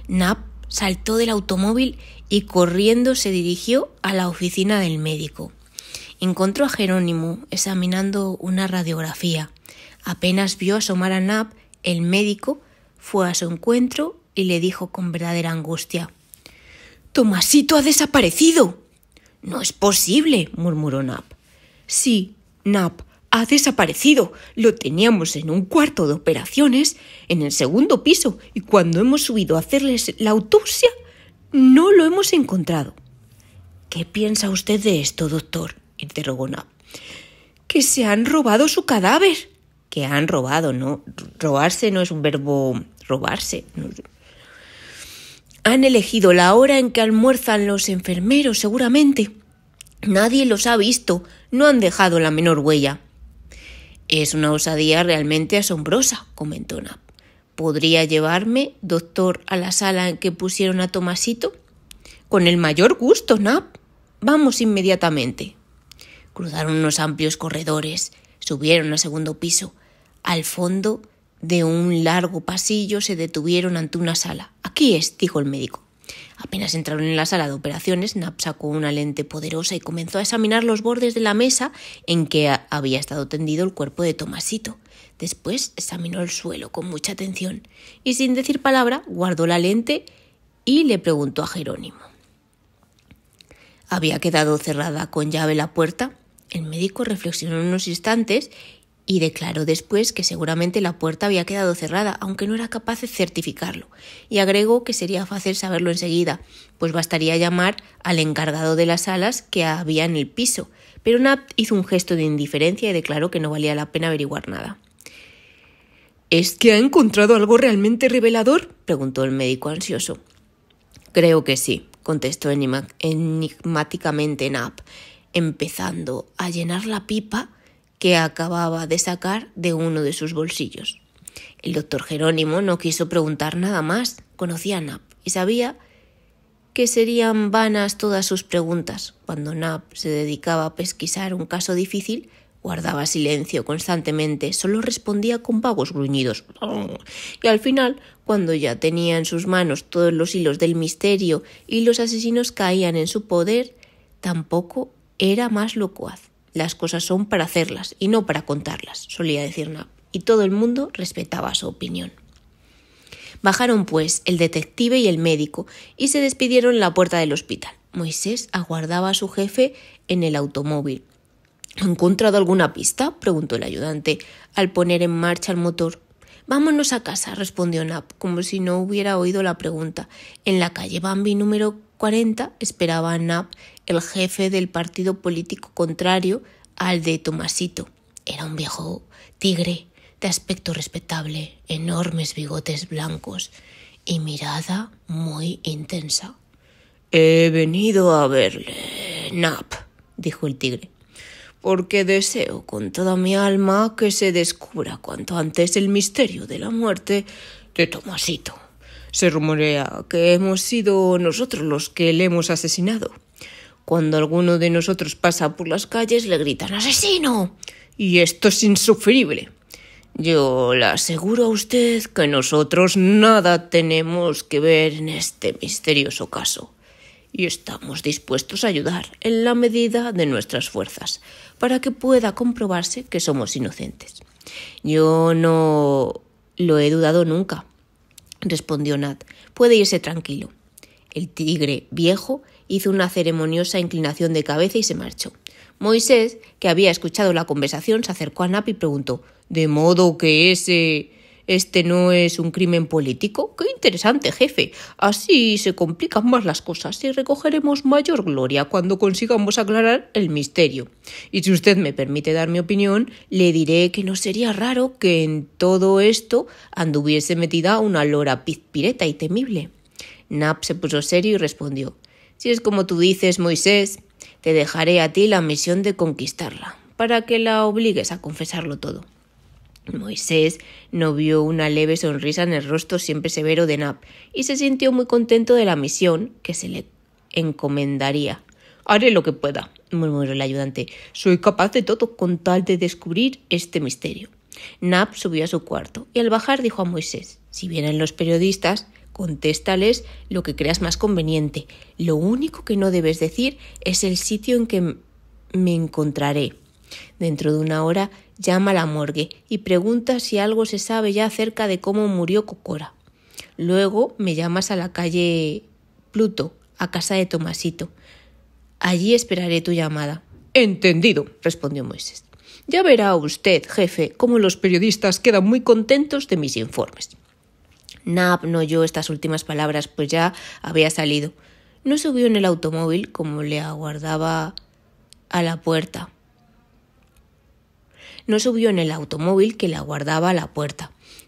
Knapp saltó del automóvil y corriendo se dirigió a la oficina del médico. Encontró a Jerónimo examinando una radiografía. Apenas vio asomar a Knapp, el médico fue a su encuentro y le dijo con verdadera angustia: «¡Tomasito ha desaparecido!». «No es posible», murmuró Knapp. «Sí, Knapp, ha desaparecido. Lo teníamos en un cuarto de operaciones, en el 2º piso, y cuando hemos subido a hacerles la autopsia, no lo hemos encontrado». «¿Qué piensa usted de esto, doctor?», interrogó Knapp. «Que se han robado su cadáver». «Que han robado, ¿no? Robarse no es un verbo robarse. No. Han elegido la hora en que almuerzan los enfermeros, seguramente. Nadie los ha visto, no han dejado la menor huella». «Es una osadía realmente asombrosa», comentó Knapp. «¿Podría llevarme, doctor, a la sala en que pusieron a Tomasito?» «Con el mayor gusto, Knapp. Vamos inmediatamente». Cruzaron unos amplios corredores, subieron al 2º piso. Al fondo de un largo pasillo se detuvieron ante una sala. «Aquí es», dijo el médico. Apenas entraron en la sala de operaciones, Knapp sacó una lente poderosa y comenzó a examinar los bordes de la mesa en que había estado tendido el cuerpo de Tomasito. Después examinó el suelo con mucha atención y, sin decir palabra, guardó la lente y le preguntó a Jerónimo. ¿Había quedado cerrada con llave la puerta? El médico reflexionó unos instantes y declaró después que seguramente la puerta había quedado cerrada, aunque no era capaz de certificarlo, y agregó que sería fácil saberlo enseguida, pues bastaría llamar al encargado de las salas que había en el piso, pero Knapp hizo un gesto de indiferencia y declaró que no valía la pena averiguar nada. «¿Es que ha encontrado algo realmente revelador?», preguntó el médico ansioso. «Creo que sí», contestó enigmáticamente Knapp, empezando a llenar la pipa que acababa de sacar de uno de sus bolsillos. El doctor Jerónimo no quiso preguntar nada más. Conocía a Knapp y sabía que serían vanas todas sus preguntas. Cuando Knapp se dedicaba a pesquisar un caso difícil, guardaba silencio constantemente, solo respondía con vagos gruñidos. Y al final, cuando ya tenía en sus manos todos los hilos del misterio y los asesinos caían en su poder, tampoco era más locuaz. «Las cosas son para hacerlas y no para contarlas», solía decir Knapp, y todo el mundo respetaba su opinión. Bajaron, pues, el detective y el médico y se despidieron en la puerta del hospital. Moisés aguardaba a su jefe en el automóvil. ¿Ha encontrado alguna pista?, preguntó el ayudante al poner en marcha el motor. Vámonos a casa, respondió Nap, como si no hubiera oído la pregunta. En la calle Bambi número 40 esperaba a Nap, el jefe del partido político contrario al de Tomasito. Era un viejo tigre de aspecto respetable, enormes bigotes blancos y mirada muy intensa. «He venido a verle, Nap», dijo el tigre, «porque deseo con toda mi alma que se descubra cuanto antes el misterio de la muerte de Tomasito. Se rumorea que hemos sido nosotros los que le hemos asesinado. Cuando alguno de nosotros pasa por las calles le gritan ¡asesino! Y esto es insufrible. Yo le aseguro a usted que nosotros nada tenemos que ver en este misterioso caso y estamos dispuestos a ayudar en la medida de nuestras fuerzas para que pueda comprobarse que somos inocentes». «Yo no lo he dudado nunca», respondió Nat. «Puede irse tranquilo». El tigre viejo hizo una ceremoniosa inclinación de cabeza y se marchó. Moisés, que había escuchado la conversación, se acercó a Nap y preguntó: «¿De modo que este no es un crimen político? ¡Qué interesante, jefe! Así se complican más las cosas y recogeremos mayor gloria cuando consigamos aclarar el misterio. Y si usted me permite dar mi opinión, le diré que no sería raro que en todo esto anduviese metida una lora pizpireta y temible». Nap se puso serio y respondió: «Si es como tú dices, Moisés, te dejaré a ti la misión de conquistarla, para que la obligues a confesarlo todo». Moisés no vio una leve sonrisa en el rostro siempre severo de Nap y se sintió muy contento de la misión que se le encomendaría. «Haré lo que pueda», murmuró el ayudante. «Soy capaz de todo con tal de descubrir este misterio». Nap subió a su cuarto y al bajar dijo a Moisés: «Si vienen los periodistas, contéstales lo que creas más conveniente. Lo único que no debes decir es el sitio en que me encontraré. Dentro de una hora llama a la morgue y pregunta si algo se sabe ya acerca de cómo murió Cocora. Luego me llamas a la calle Pluto, a casa de Tomasito. Allí esperaré tu llamada». «Entendido», respondió Moisés. «Ya verá usted, jefe, cómo los periodistas quedan muy contentos de mis informes». Nap no oyó estas últimas palabras, pues ya había salido. No subió en el automóvil como le aguardaba a la puerta.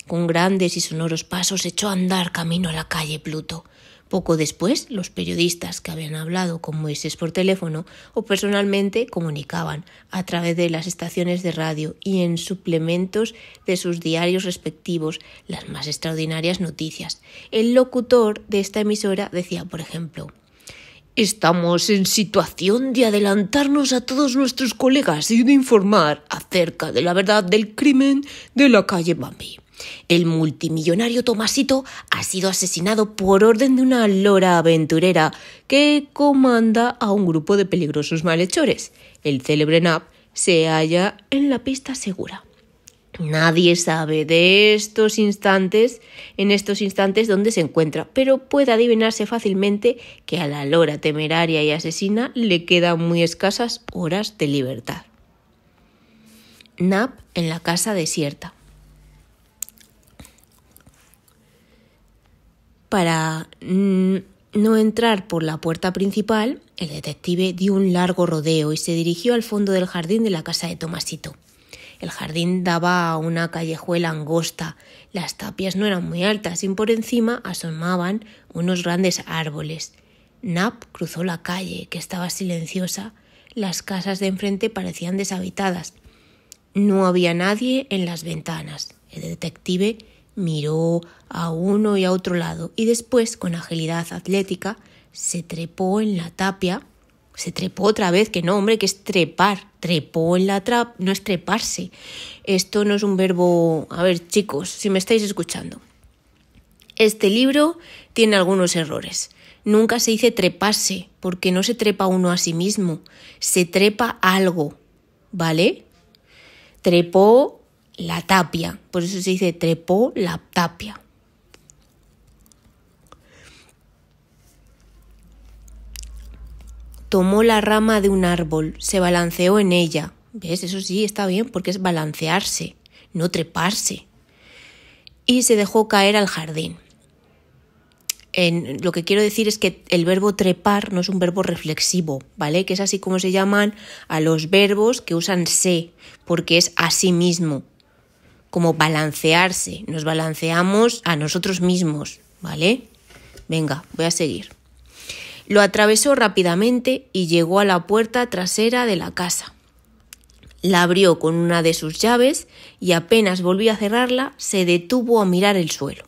Con grandes y sonoros pasos echó a andar camino a la calle Pluto. Poco después, los periodistas que habían hablado con Moisés por teléfono o personalmente comunicaban a través de las estaciones de radio y en suplementos de sus diarios respectivos las más extraordinarias noticias. El locutor de esta emisora decía, por ejemplo: «Estamos en situación de adelantarnos a todos nuestros colegas y de informar acerca de la verdad del crimen de la calle Bambi. El multimillonario Tomasito ha sido asesinado por orden de una lora aventurera que comanda a un grupo de peligrosos malhechores. El célebre Nap se halla en la pista segura. Nadie sabe en estos instantes dónde se encuentra, pero puede adivinarse fácilmente que a la lora temeraria y asesina le quedan muy escasas horas de libertad». Nap en la casa desierta. Para no entrar por la puerta principal, el detective dio un largo rodeo y se dirigió al fondo del jardín de la casa de Tomasito. El jardín daba a una callejuela angosta. Las tapias no eran muy altas y por encima asomaban unos grandes árboles. Nap cruzó la calle, que estaba silenciosa. Las casas de enfrente parecían deshabitadas. No había nadie en las ventanas. El detective miró a uno y a otro lado y después, con agilidad atlética, se trepó en la tapia. Se trepó otra vez, que no, hombre, que es trepar. Trepó en la trap, no es treparse. Esto no es un verbo... A ver, chicos, si me estáis escuchando. Este libro tiene algunos errores. Nunca se dice treparse, porque no se trepa uno a sí mismo. Se trepa algo, ¿vale? Trepó la tapia, por eso se dice trepó la tapia. tomó la rama de un árbol, se balanceó en ella. ¿Ves? Eso sí está bien porque es balancearse, no treparse. Y se dejó caer al jardín. Lo que quiero decir es que el verbo trepar no es un verbo reflexivo, ¿vale? Que es así como se llaman a los verbos que usan se, porque es a sí mismo, como balancearse. Nos balanceamos a nosotros mismos, ¿vale? Venga, voy a seguir. Lo atravesó rápidamente y llegó a la puerta trasera de la casa. La abrió con una de sus llaves y apenas volvió a cerrarla, se detuvo a mirar el suelo.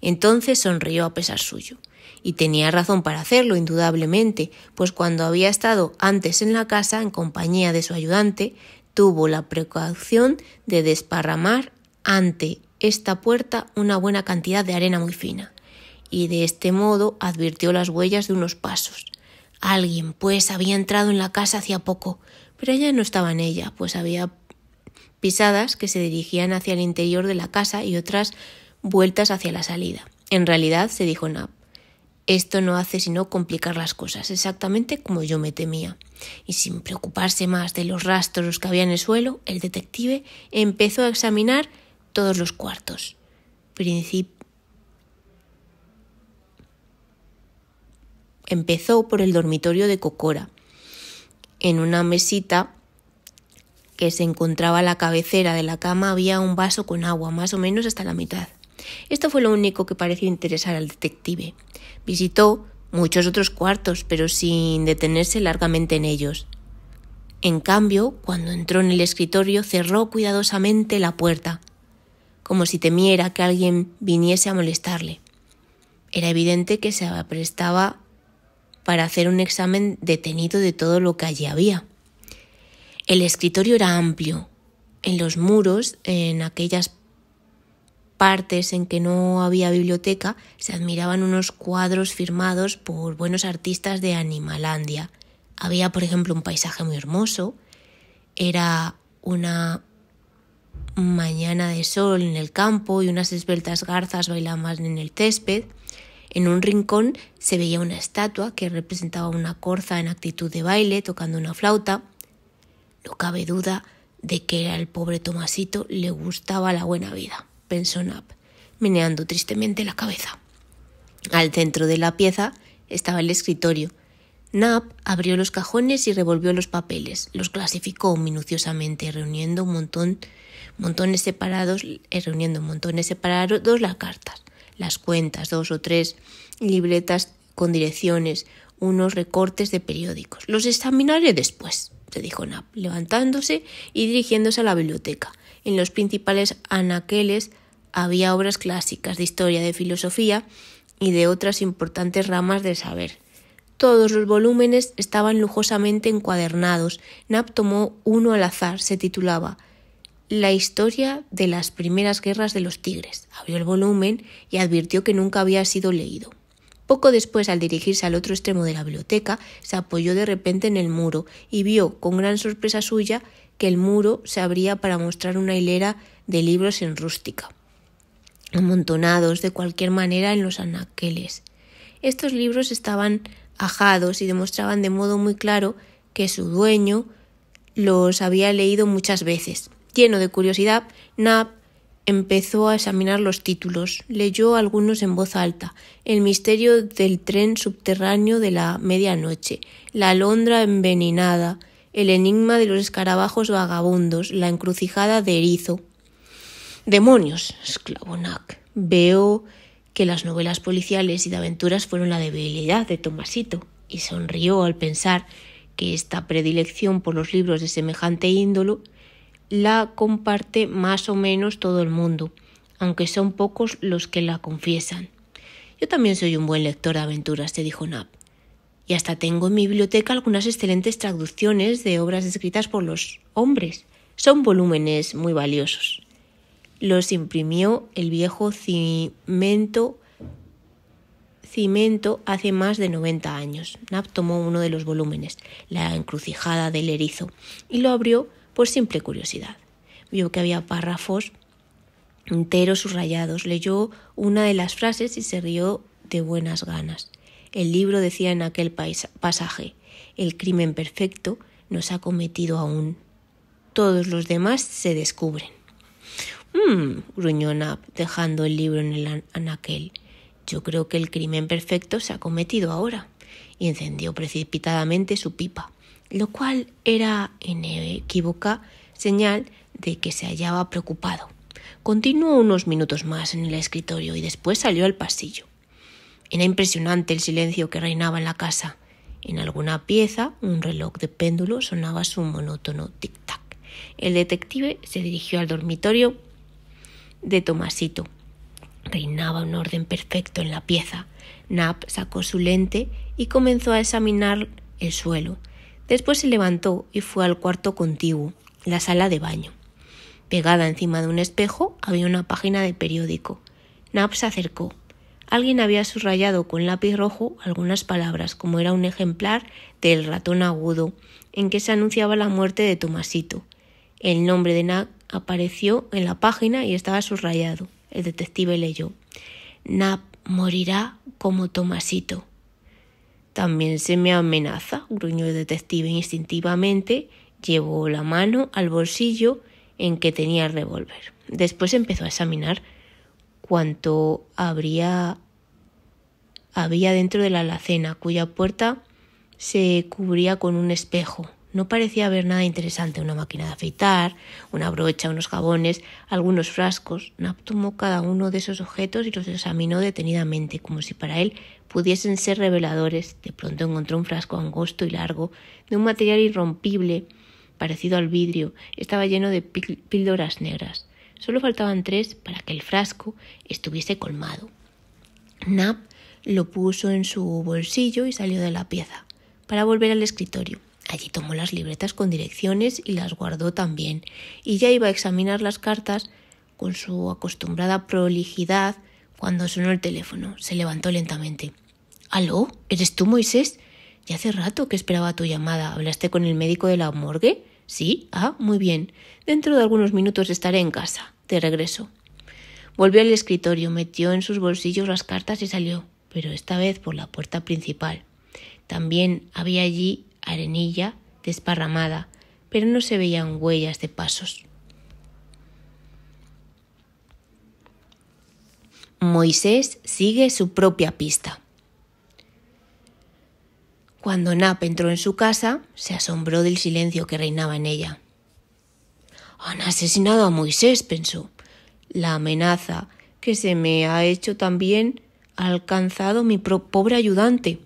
Entonces sonrió a pesar suyo. Y tenía razón para hacerlo, indudablemente, pues cuando había estado antes en la casa, en compañía de su ayudante, tuvo la precaución de desparramar ante esta puerta una buena cantidad de arena muy fina. Y de este modo advirtió las huellas de unos pasos. Alguien, pues, había entrado en la casa hacía poco, pero ella no estaba en ella, pues había pisadas que se dirigían hacia el interior de la casa y otras vueltas hacia la salida. En realidad, se dijo Nab, esto no hace sino complicar las cosas, exactamente como yo me temía. Y sin preocuparse más de los rastros que había en el suelo, el detective empezó a examinar todos los cuartos. Empezó por el dormitorio de Cocora. En una mesita que se encontraba a la cabecera de la cama había un vaso con agua, más o menos hasta la mitad. Esto fue lo único que pareció interesar al detective. Visitó muchos otros cuartos, pero sin detenerse largamente en ellos. En cambio, cuando entró en el escritorio, cerró cuidadosamente la puerta, como si temiera que alguien viniese a molestarle. Era evidente que se prestaba para hacer un examen detenido de todo lo que allí había. El escritorio era amplio. En los muros, en aquellas partes en que no había biblioteca, se admiraban unos cuadros firmados por buenos artistas de Animalandia. Había, por ejemplo, un paisaje muy hermoso. Era una mañana de sol en el campo y unas esbeltas garzas bailaban en el césped. En un rincón se veía una estatua que representaba una corza en actitud de baile, tocando una flauta. No cabe duda de que al pobre Tomasito le gustaba la buena vida, pensó Nab, meneando tristemente la cabeza. Al centro de la pieza estaba el escritorio. Nab abrió los cajones y revolvió los papeles. Los clasificó minuciosamente, reuniendo en montones separados las cartas, las cuentas, 2 o 3 libretas con direcciones, unos recortes de periódicos. Los examinaré después, se dijo Nab, levantándose y dirigiéndose a la biblioteca. En los principales anaqueles había obras clásicas de historia, de filosofía y de otras importantes ramas del saber. Todos los volúmenes estaban lujosamente encuadernados. Nab tomó uno al azar. Se titulaba La historia de las primeras guerras de los tigres. Abrió el volumen y advirtió que nunca había sido leído. Poco después, al dirigirse al otro extremo de la biblioteca, se apoyó de repente en el muro y vio, con gran sorpresa suya, que el muro se abría para mostrar una hilera de libros en rústica, amontonados de cualquier manera en los anaqueles. Estos libros estaban ajados y demostraban de modo muy claro que su dueño los había leído muchas veces. Lleno de curiosidad, Nab empezó a examinar los títulos. Leyó algunos en voz alta. El misterio del tren subterráneo de la medianoche, la alondra envenenada, el enigma de los escarabajos vagabundos, la encrucijada de Erizo. «¡Demonios!», exclamó Nab. «Veo que las novelas policiales y de aventuras fueron la debilidad de Tomasito», y sonrió al pensar que esta predilección por los libros de semejante índole la comparte más o menos todo el mundo, aunque son pocos los que la confiesan. «Yo también soy un buen lector de aventuras», se dijo Nab, «y hasta tengo en mi biblioteca algunas excelentes traducciones de obras escritas por los hombres. Son volúmenes muy valiosos». Los imprimió el viejo Cimento hace más de 90 años. Nab tomó uno de los volúmenes, La encrucijada del erizo, y lo abrió por simple curiosidad. Vio que había párrafos enteros subrayados. Leyó una de las frases y se rió de buenas ganas. El libro decía en aquel pasaje: el crimen perfecto no se ha cometido aún. Todos los demás se descubren. Gruñó Nap, dejando el libro en el anaquel. Yo creo que el crimen perfecto se ha cometido ahora. Y encendió precipitadamente su pipa, lo cual era inequívoca señal de que se hallaba preocupado. Continuó unos minutos más en el escritorio y después salió al pasillo. Era impresionante el silencio que reinaba en la casa. En alguna pieza, un reloj de péndulo sonaba su monótono tic-tac. El detective se dirigió al dormitorio de Tomasito. Reinaba un orden perfecto en la pieza. Nap sacó su lente y comenzó a examinar el suelo. Después se levantó y fue al cuarto contiguo, la sala de baño. Pegada encima de un espejo había una página de periódico. Nap se acercó. Alguien había subrayado con lápiz rojo algunas palabras, como era un ejemplar del ratón agudo, en que se anunciaba la muerte de Tomasito. El nombre de Nap apareció en la página y estaba subrayado. El detective leyó: Nap morirá como Tomasito. También se me amenaza, gruñó el detective instintivamente. Llevó la mano al bolsillo en que tenía el revólver. Después empezó a examinar cuánto había dentro de la alacena, cuya puerta se cubría con un espejo. No parecía haber nada interesante: una máquina de afeitar, una brocha, unos jabones, algunos frascos. Nap tomó cada uno de esos objetos y los examinó detenidamente, como si para él pudiesen ser reveladores. De pronto encontró un frasco angosto y largo, de un material irrompible, parecido al vidrio. Estaba lleno de píldoras negras. Solo faltaban 3 para que el frasco estuviese colmado. Nap lo puso en su bolsillo y salió de la pieza, para volver al escritorio. Allí tomó las libretas con direcciones y las guardó también, y ya iba a examinar las cartas con su acostumbrada prolijidad cuando sonó el teléfono. Se levantó lentamente. ¿Aló? ¿Eres tú, Moisés? Ya hace rato que esperaba tu llamada. ¿Hablaste con el médico de la morgue? ¿Sí? Ah, muy bien. Dentro de algunos minutos estaré en casa. De regreso. Volvió al escritorio, metió en sus bolsillos las cartas y salió, pero esta vez por la puerta principal. También había allí arenilla desparramada, pero no se veían huellas de pasos. Moisés sigue su propia pista. Cuando Nap entró en su casa, se asombró del silencio que reinaba en ella. «Han asesinado a Moisés», pensó. «La amenaza que se me ha hecho también ha alcanzado mi pobre ayudante».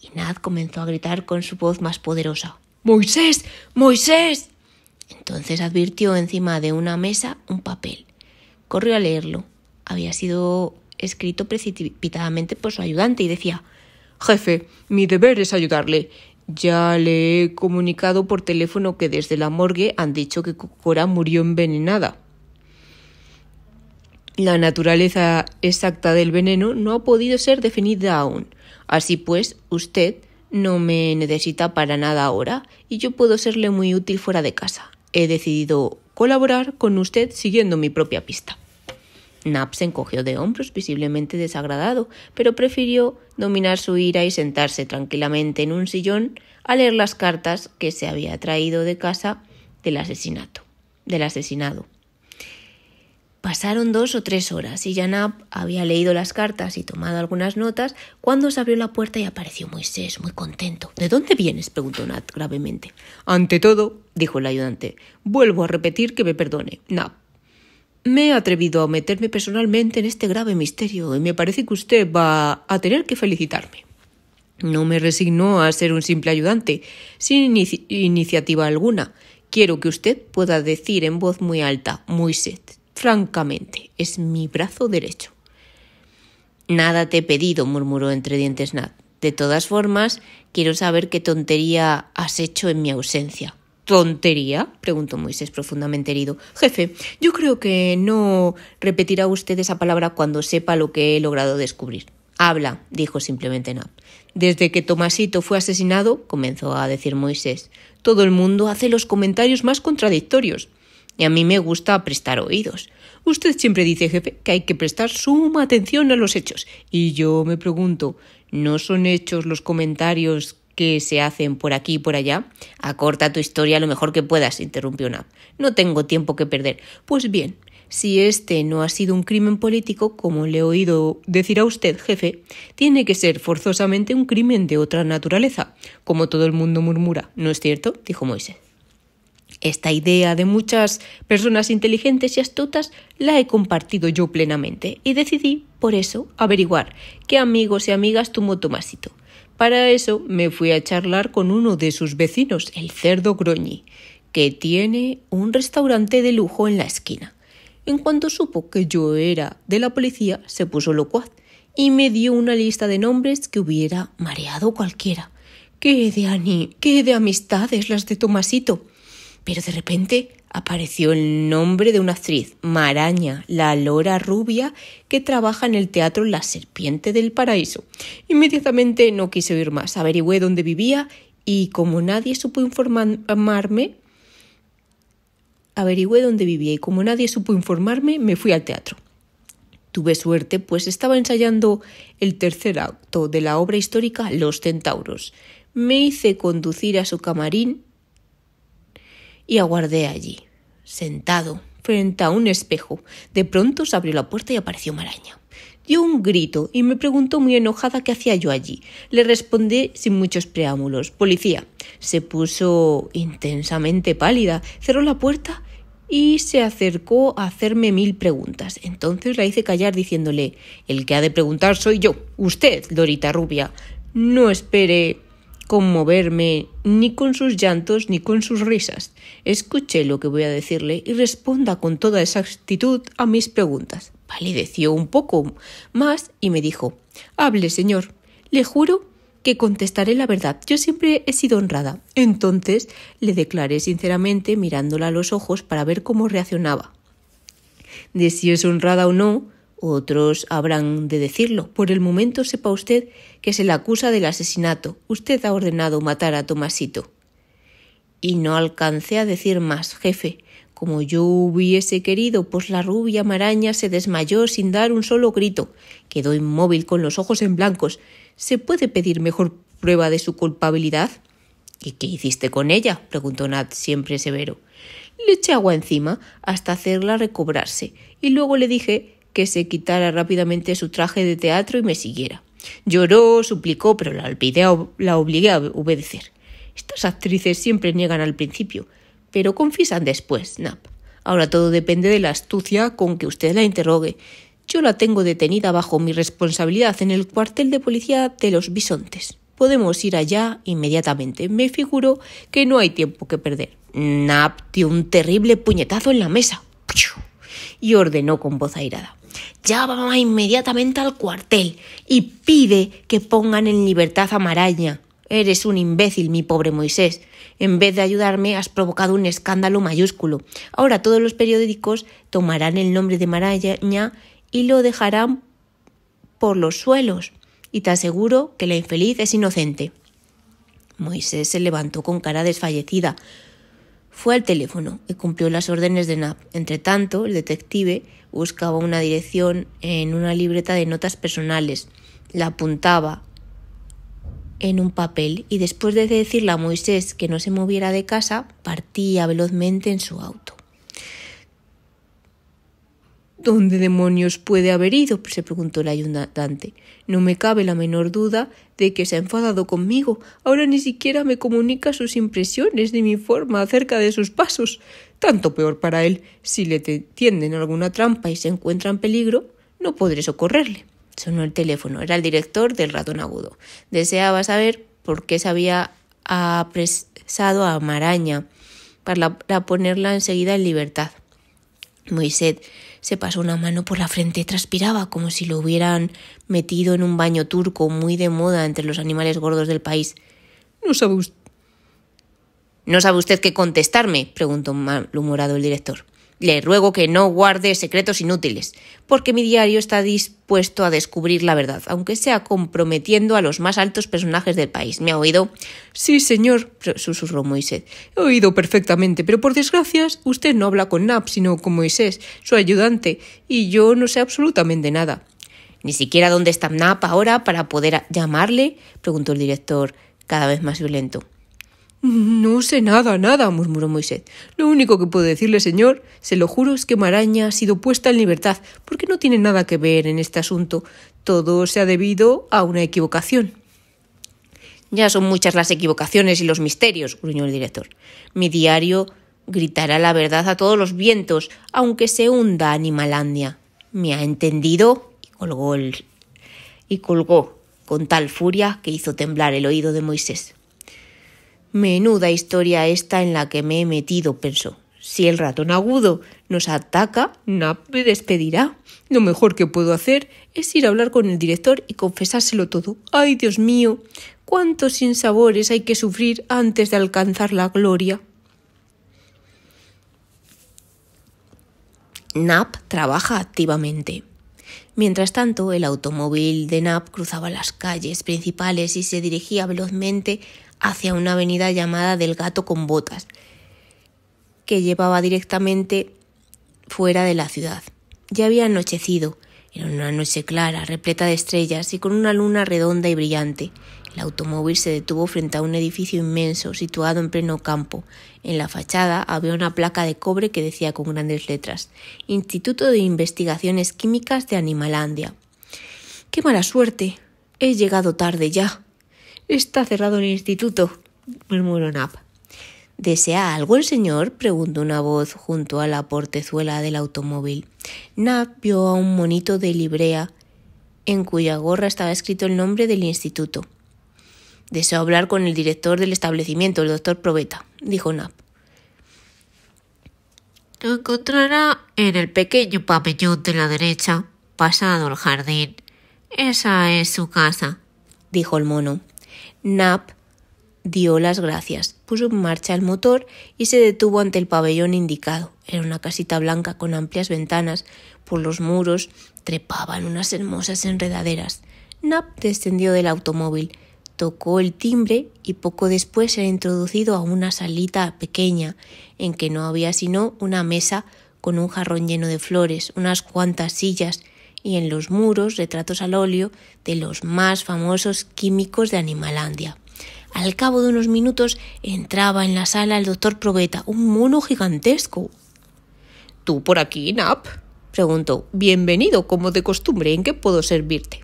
Y Nat comenzó a gritar con su voz más poderosa: «¡Moisés! ¡Moisés!». Entonces advirtió encima de una mesa un papel. Corrió a leerlo. Había sido escrito precipitadamente por su ayudante y decía: «Jefe, mi deber es ayudarle. Ya le he comunicado por teléfono que desde la morgue han dicho que Cora murió envenenada. La naturaleza exacta del veneno no ha podido ser definida aún. Así pues, usted no me necesita para nada ahora y yo puedo serle muy útil fuera de casa. He decidido colaborar con usted siguiendo mi propia pista». Nap se encogió de hombros, visiblemente desagradado, pero prefirió dominar su ira y sentarse tranquilamente en un sillón a leer las cartas que se había traído de casa del asesinado. Pasaron 2 o 3 horas y ya Nap había leído las cartas y tomado algunas notas cuando se abrió la puerta y apareció Moisés, muy contento. «¿De dónde vienes?», preguntó Nap gravemente. «Ante todo», dijo el ayudante, «vuelvo a repetir que me perdone, Nap. Me he atrevido a meterme personalmente en este grave misterio y me parece que usted va a tener que felicitarme. No me resigno a ser un simple ayudante, sin iniciativa alguna. Quiero que usted pueda decir en voz muy alta: Moisés, francamente, es mi brazo derecho». «Nada te he pedido», murmuró entre dientes Nat. «De todas formas, quiero saber qué tontería has hecho en mi ausencia». «¿Tontería?», preguntó Moisés, profundamente herido. «Jefe, yo creo que no repetirá usted esa palabra cuando sepa lo que he logrado descubrir». «Habla», dijo simplemente Nap. «Desde que Tomasito fue asesinado», comenzó a decir Moisés, «todo el mundo hace los comentarios más contradictorios. Y a mí me gusta prestar oídos. Usted siempre dice, jefe, que hay que prestar suma atención a los hechos. Y yo me pregunto, ¿no son hechos los comentarios que se hacen por aquí y por allá. Acorta tu historia lo mejor que puedas, interrumpió Nap. No tengo tiempo que perder. Pues bien, si este no ha sido un crimen político, como le he oído decir a usted, jefe, tiene que ser forzosamente un crimen de otra naturaleza, como todo el mundo murmura, ¿no es cierto?, dijo Moisés. Esta idea de muchas personas inteligentes y astutas la he compartido yo plenamente y decidí, por eso, averiguar qué amigos y amigas tuvo Tomasito. Para eso me fui a charlar con uno de sus vecinos, el cerdo Groñi, que tiene un restaurante de lujo en la esquina. En cuanto supo que yo era de la policía, se puso locuaz y me dio una lista de nombres que hubiera mareado cualquiera. ¡Qué de amistades las de Tomasito! Pero de repente apareció el nombre de una actriz, Maraña, la lora rubia que trabaja en el teatro La Serpiente del Paraíso. Inmediatamente no quise oír más. Averigüé dónde vivía y como nadie supo informarme, me fui al teatro. Tuve suerte, pues estaba ensayando el tercer acto de la obra histórica Los Centauros. Me hice conducir a su camarín y aguardé allí, sentado, frente a un espejo. De pronto se abrió la puerta y apareció Maraña. Dio un grito y me preguntó muy enojada qué hacía yo allí. Le respondí sin muchos preámbulos. Policía. Se puso intensamente pálida, cerró la puerta y se acercó a hacerme 1000 preguntas. Entonces la hice callar diciéndole: el que ha de preguntar soy yo, usted, lorita rubia. No espere conmoverme ni con sus llantos ni con sus risas. Escuche lo que voy a decirle y responda con toda exactitud a mis preguntas. Palideció un poco más y me dijo: hable, señor. Le juro que contestaré la verdad. Yo siempre he sido honrada. Entonces le declaré sinceramente, mirándola a los ojos para ver cómo reaccionaba. De si es honrada o no, otros habrán de decirlo. Por el momento sepa usted que se le acusa del asesinato. Usted ha ordenado matar a Tomasito. Y no alcancé a decir más, jefe. Como yo hubiese querido, pues la rubia Maraña se desmayó sin dar un solo grito. Quedó inmóvil con los ojos en blancos. ¿Se puede pedir mejor prueba de su culpabilidad? ¿Y qué hiciste con ella?, preguntó Nat, siempre severo. Le eché agua encima hasta hacerla recobrarse y luego le dije que se quitara rápidamente su traje de teatro y me siguiera. Lloró, suplicó, pero la obligué a obedecer. Estas actrices siempre niegan al principio, pero confiesan después, Nap. Ahora todo depende de la astucia con que usted la interrogue. Yo la tengo detenida bajo mi responsabilidad en el cuartel de policía de los Bisontes. Podemos ir allá inmediatamente. Me figuro que no hay tiempo que perder. Nap dio un terrible puñetazo en la mesa y ordenó con voz airada: llama inmediatamente al cuartel y pide que pongan en libertad a Maraña. Eres un imbécil, mi pobre Moisés. En vez de ayudarme, has provocado un escándalo mayúsculo. Ahora todos los periódicos tomarán el nombre de Maraña y lo dejarán por los suelos. Y te aseguro que la infeliz es inocente. Moisés se levantó con cara desfallecida. Fue al teléfono y cumplió las órdenes de Nap. Entretanto, el detective buscaba una dirección en una libreta de notas personales. La apuntaba en un papel y después de decirle a Moisés que no se moviera de casa, partía velozmente en su auto. ¿Dónde demonios puede haber ido?, se preguntó el ayudante. No me cabe la menor duda de que se ha enfadado conmigo. Ahora ni siquiera me comunica sus impresiones ni mi forma acerca de sus pasos. Tanto peor para él. Si le tienden alguna trampa y se encuentra en peligro, no podré socorrerle. Sonó el teléfono. Era el director del Ratón Agudo. Deseaba saber por qué se había apresado a Maraña para ponerla enseguida en libertad. Moisés se pasó una mano por la frente, transpiraba como si lo hubieran metido en un baño turco muy de moda entre los animales gordos del país. ¿No sabe usted qué contestarme?, preguntó malhumorado el director. Le ruego que no guarde secretos inútiles, porque mi diario está dispuesto a descubrir la verdad, aunque sea comprometiendo a los más altos personajes del país. ¿Me ha oído? Sí, señor, susurró Moisés. He oído perfectamente, pero por desgracia usted no habla con Nap, sino con Moisés, su ayudante, y yo no sé absolutamente nada. ¿Ni siquiera dónde está Nap ahora para poder llamarle?, preguntó el director cada vez más violento. No sé nada, murmuró Moisés. Lo único que puedo decirle, señor, se lo juro, es que Maraña ha sido puesta en libertad, porque no tiene nada que ver en este asunto. Todo se ha debido a una equivocación. Ya son muchas las equivocaciones y los misterios, gruñó el director. Mi diario gritará la verdad a todos los vientos, aunque se hunda Animalandia. ¿Me ha entendido? Y colgó con tal furia que hizo temblar el oído de Moisés. Menuda historia esta en la que me he metido, pensó. Si el ratón agudo nos ataca, Nap me despedirá. Lo mejor que puedo hacer es ir a hablar con el director y confesárselo todo. ¡Ay, Dios mío! ¿Cuántos sinsabores hay que sufrir antes de alcanzar la gloria? Nap trabaja activamente. Mientras tanto, el automóvil de Nap cruzaba las calles principales y se dirigía velozmente hacia una avenida llamada del Gato con Botas, que llevaba directamente fuera de la ciudad. Ya había anochecido. Era una noche clara, repleta de estrellas y con una luna redonda y brillante. El automóvil se detuvo frente a un edificio inmenso situado en pleno campo. En la fachada había una placa de cobre que decía con grandes letras: Instituto de Investigaciones Químicas de Animalandia. ¡Qué mala suerte! He llegado tarde ya. Está cerrado el instituto, murmuró Nap. ¿Desea algo el señor?, preguntó una voz junto a la portezuela del automóvil. Nap vio a un monito de librea en cuya gorra estaba escrito el nombre del instituto. «Deseo hablar con el director del establecimiento, el doctor Probeta», dijo Nap. Lo encontrará en el pequeño pabellón de la derecha, pasado el jardín. Esa es su casa, dijo el mono. Nap dio las gracias, puso en marcha el motor y se detuvo ante el pabellón indicado. Era una casita blanca con amplias ventanas. Por los muros trepaban unas hermosas enredaderas. Nap descendió del automóvil, tocó el timbre y poco después era introducido a una salita pequeña en que no había sino una mesa con un jarrón lleno de flores, unas cuantas sillas y en los muros retratos al óleo de los más famosos químicos de Animalandia. Al cabo de unos minutos entraba en la sala el doctor Probeta, un mono gigantesco. ¿Tú por aquí, Nap?, preguntó. Bienvenido, como de costumbre. ¿En qué puedo servirte?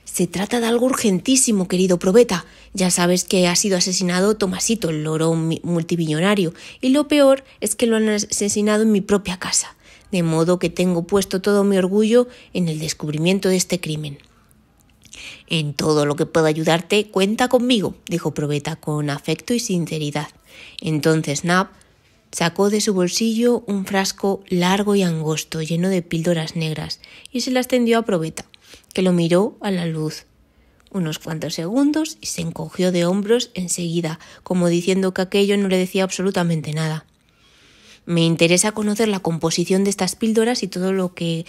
Se trata de algo urgentísimo, querido Probeta. Ya sabes que ha sido asesinado Tomasito, el loro multimillonario, y lo peor es que lo han asesinado en mi propia casa, de modo que tengo puesto todo mi orgullo en el descubrimiento de este crimen. En todo lo que pueda ayudarte, cuenta conmigo, dijo Probeta con afecto y sinceridad. Entonces Nap sacó de su bolsillo un frasco largo y angosto lleno de píldoras negras y se las tendió a Probeta, que lo miró a la luz unos cuantos segundos y se encogió de hombros enseguida, como diciendo que aquello no le decía absolutamente nada. Me interesa conocer la composición de estas píldoras y todo lo que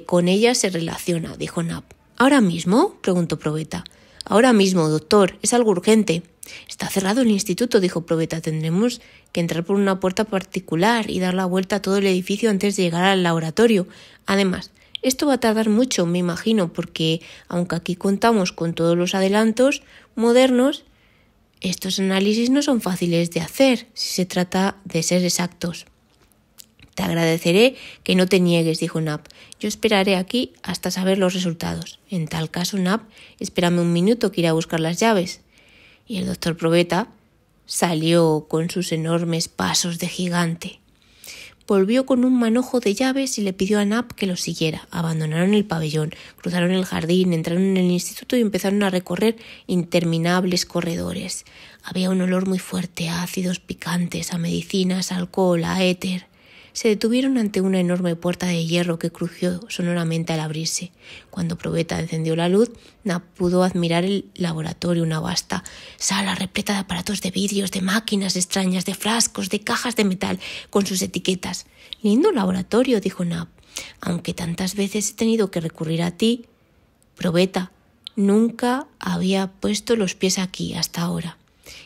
con ellas se relaciona, dijo Nap. ¿Ahora mismo?, preguntó Probeta. Ahora mismo, doctor. Es algo urgente. Está cerrado el instituto, dijo Probeta. Tendremos que entrar por una puerta particular y dar la vuelta a todo el edificio antes de llegar al laboratorio. Además, esto va a tardar mucho, me imagino, porque, aunque aquí contamos con todos los adelantos modernos, estos análisis no son fáciles de hacer si se trata de ser exactos. Te agradeceré que no te niegues, dijo Nap. Yo esperaré aquí hasta saber los resultados. En tal caso, Nap, espérame un minuto que iré a buscar las llaves. Y el doctor Probeta salió con sus enormes pasos de gigante. Volvió con un manojo de llaves y le pidió a Nap que lo siguiera. Abandonaron el pabellón, cruzaron el jardín, entraron en el instituto y empezaron a recorrer interminables corredores. Había un olor muy fuerte a ácidos picantes, a medicinas, a alcohol, a éter. Se detuvieron ante una enorme puerta de hierro que crujió sonoramente al abrirse. Cuando Probeta encendió la luz, Nap pudo admirar el laboratorio, una vasta sala repleta de aparatos de vidrios, de máquinas extrañas, de frascos, de cajas de metal con sus etiquetas. «Lindo laboratorio», dijo Nap. «Aunque tantas veces he tenido que recurrir a ti, Probeta, nunca había puesto los pies aquí hasta ahora.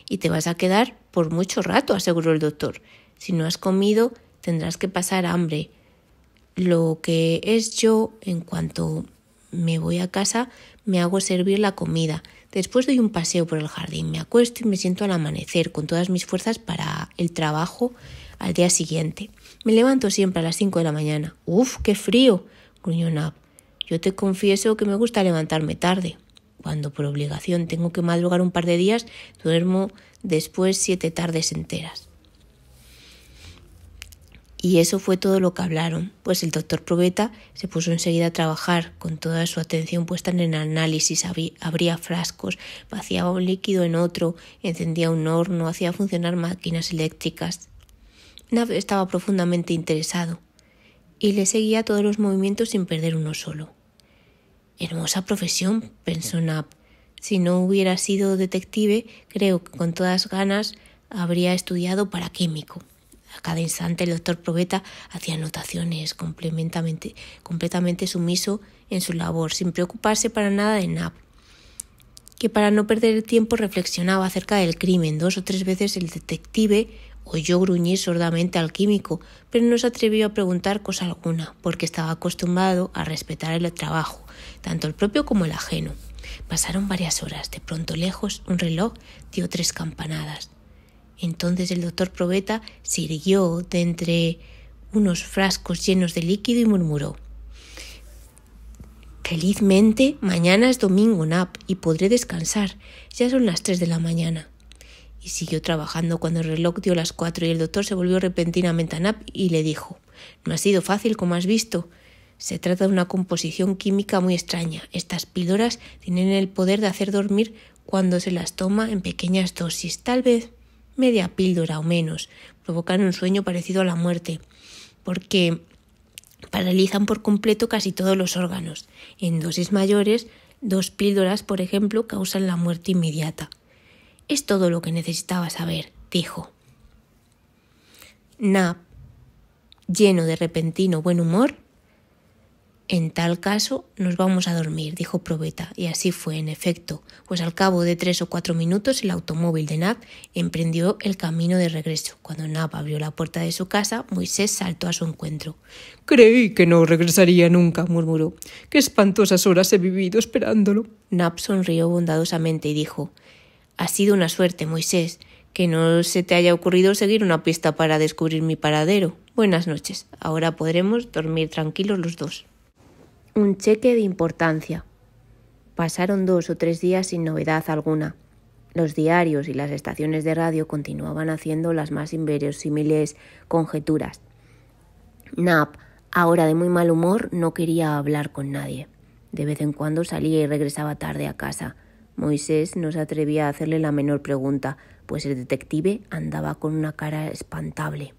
Y te vas a quedar por mucho rato», aseguró el doctor. «Si no has comido, tendrás que pasar hambre. Lo que es yo, en cuanto Me voy a casa, me hago servir la comida. Después doy un paseo por el jardín, me acuesto y me siento al amanecer con todas mis fuerzas para el trabajo al día siguiente. Me levanto siempre a las 5 de la mañana. ¡Uf, qué frío!, gruñó Nap. Yo te confieso que me gusta levantarme tarde. Cuando por obligación tengo que madrugar un par de días, duermo después 7 tardes enteras. Y eso fue todo lo que hablaron, pues el doctor Probeta se puso enseguida a trabajar, con toda su atención puesta en el análisis. Abría frascos, vaciaba un líquido en otro, encendía un horno, hacía funcionar máquinas eléctricas. Nap estaba profundamente interesado y le seguía todos los movimientos sin perder uno solo. Hermosa profesión, pensó Nap. Si no hubiera sido detective, creo que con todas ganas habría estudiado para químico. A cada instante el doctor Probeta hacía anotaciones, completamente sumiso en su labor, sin preocuparse para nada de Nap, que para no perder el tiempo reflexionaba acerca del crimen. 2 o 3 veces el detective oyó gruñir sordamente al químico, pero no se atrevió a preguntar cosa alguna, porque estaba acostumbrado a respetar el trabajo, tanto el propio como el ajeno. Pasaron varias horas. De pronto, lejos, un reloj dio 3 campanadas. Entonces el doctor Probeta se irguió de entre unos frascos llenos de líquido y murmuró: «Felizmente, mañana es domingo, Nap, y podré descansar. Ya son las 3 de la mañana». Y siguió trabajando cuando el reloj dio las 4 y el doctor se volvió repentinamente a Nap y le dijo: «No ha sido fácil, como has visto. Se trata de una composición química muy extraña. Estas píldoras tienen el poder de hacer dormir cuando se las toma en pequeñas dosis, tal vez media píldora o menos. Provocan un sueño parecido a la muerte, porque paralizan por completo casi todos los órganos. En dosis mayores, 2 píldoras, por ejemplo, causan la muerte inmediata». «Es todo lo que necesitaba saber», dijo. Nap, lleno de repentino buen humor: «En tal caso, nos vamos a dormir», dijo Probeta, y así fue, en efecto, pues al cabo de 3 o 4 minutos el automóvil de Nap emprendió el camino de regreso. Cuando Nap abrió la puerta de su casa, Moisés saltó a su encuentro. «Creí que no regresaría nunca», murmuró. «Qué espantosas horas he vivido esperándolo». Nap sonrió bondadosamente y dijo: «Ha sido una suerte, Moisés, que no se te haya ocurrido seguir una pista para descubrir mi paradero. Buenas noches. Ahora podremos dormir tranquilos los dos». Un cheque de importancia. Pasaron 2 o 3 días sin novedad alguna. Los diarios y las estaciones de radio continuaban haciendo las más inverosímiles conjeturas. Nap, ahora de muy mal humor, no quería hablar con nadie. De vez en cuando salía y regresaba tarde a casa. Moisés no se atrevía a hacerle la menor pregunta, pues el detective andaba con una cara espantable.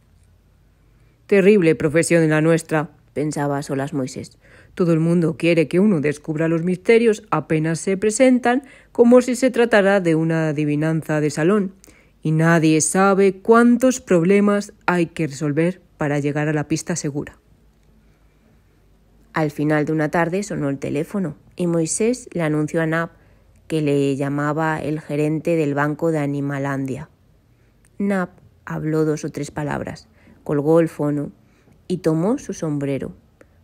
«Terrible profesión la nuestra», pensaba a solas Moisés. «Todo el mundo quiere que uno descubra los misterios apenas se presentan, como si se tratara de una adivinanza de salón, y nadie sabe cuántos problemas hay que resolver para llegar a la pista segura». Al final de una tarde sonó el teléfono y Moisés le anunció a Nap que le llamaba el gerente del banco de Animalandia. Nap habló 2 o 3 palabras, colgó el fono y tomó su sombrero.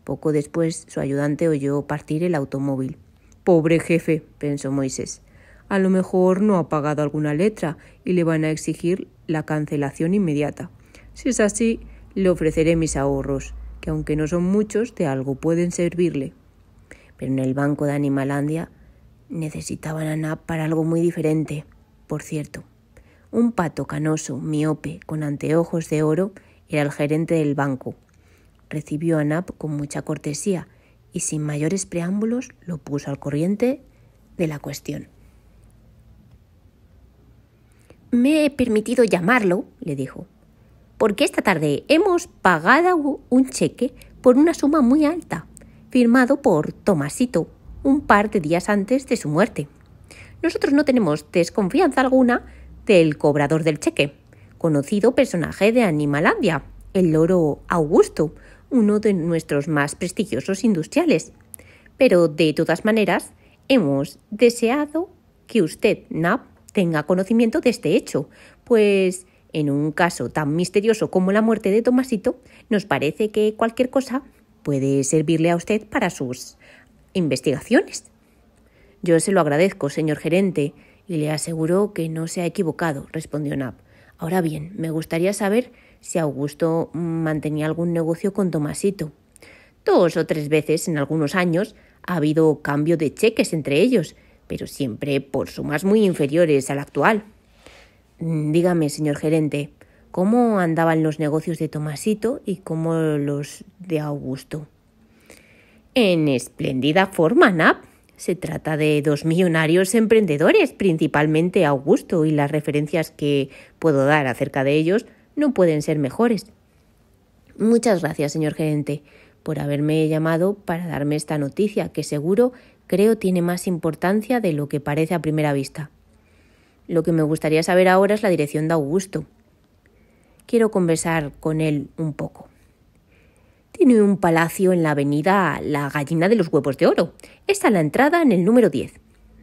Poco después su ayudante oyó partir el automóvil. «Pobre jefe», pensó Moisés. «A lo mejor no ha pagado alguna letra y le van a exigir la cancelación inmediata. Si es así, le ofreceré mis ahorros, que aunque no son muchos, de algo pueden servirle». Pero en el banco de Animalandia necesitaban a Nap para algo muy diferente. Por cierto, un pato canoso, miope, con anteojos de oro, era el gerente del banco. Recibió a Nap con mucha cortesía y sin mayores preámbulos lo puso al corriente de la cuestión. «Me he permitido llamarlo», le dijo, «porque esta tarde hemos pagado un cheque por una suma muy alta, firmado por Tomasito, un par de días antes de su muerte. Nosotros no tenemos desconfianza alguna del cobrador del cheque, conocido personaje de Animalandia, el loro Augusto, uno de nuestros más prestigiosos industriales. Pero, de todas maneras, hemos deseado que usted, Nap, tenga conocimiento de este hecho, pues en un caso tan misterioso como la muerte de Tomasito, nos parece que cualquier cosa puede servirle a usted para sus investigaciones. Yo se lo agradezco, señor gerente, y le aseguro que no se ha equivocado, respondió Nap. Ahora bien, me gustaría saber si Augusto mantenía algún negocio con Tomasito. 2 o 3 veces en algunos años ha habido cambio de cheques entre ellos, pero siempre por sumas muy inferiores al actual. Dígame, señor gerente, ¿cómo andaban los negocios de Tomasito y cómo los de Augusto? En espléndida forma, Nap. Se trata de 2 millonarios emprendedores, principalmente Augusto, y las referencias que puedo dar acerca de ellos no pueden ser mejores. Muchas gracias, señor gerente, por haberme llamado para darme esta noticia, que seguro creo tiene más importancia de lo que parece a primera vista. Lo que me gustaría saber ahora es la dirección de Augusto. Quiero conversar con él un poco. Tiene un palacio en la avenida La Gallina de los Huevos de Oro. Está a la entrada en el número 10.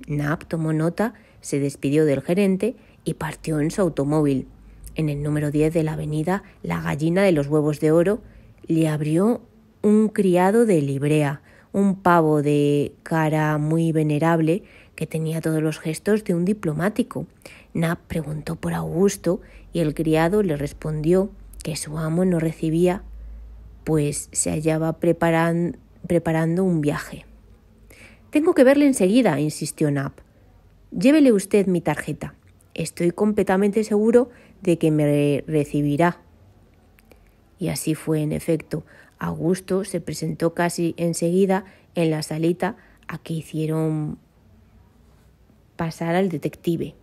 Nap tomó nota, se despidió del gerente y partió en su automóvil. En el número 10 de la avenida La Gallina de los Huevos de Oro le abrió un criado de librea, un pavo de cara muy venerable que tenía todos los gestos de un diplomático. Nap preguntó por Augusto y el criado le respondió que su amo no recibía, pues se hallaba preparando un viaje. «Tengo que verle enseguida», insistió Nap. «Llévele usted mi tarjeta. Estoy completamente seguro de que me recibirá». Y así fue, en efecto. Augusto se presentó casi enseguida en la salita a que hicieron pasar al detective.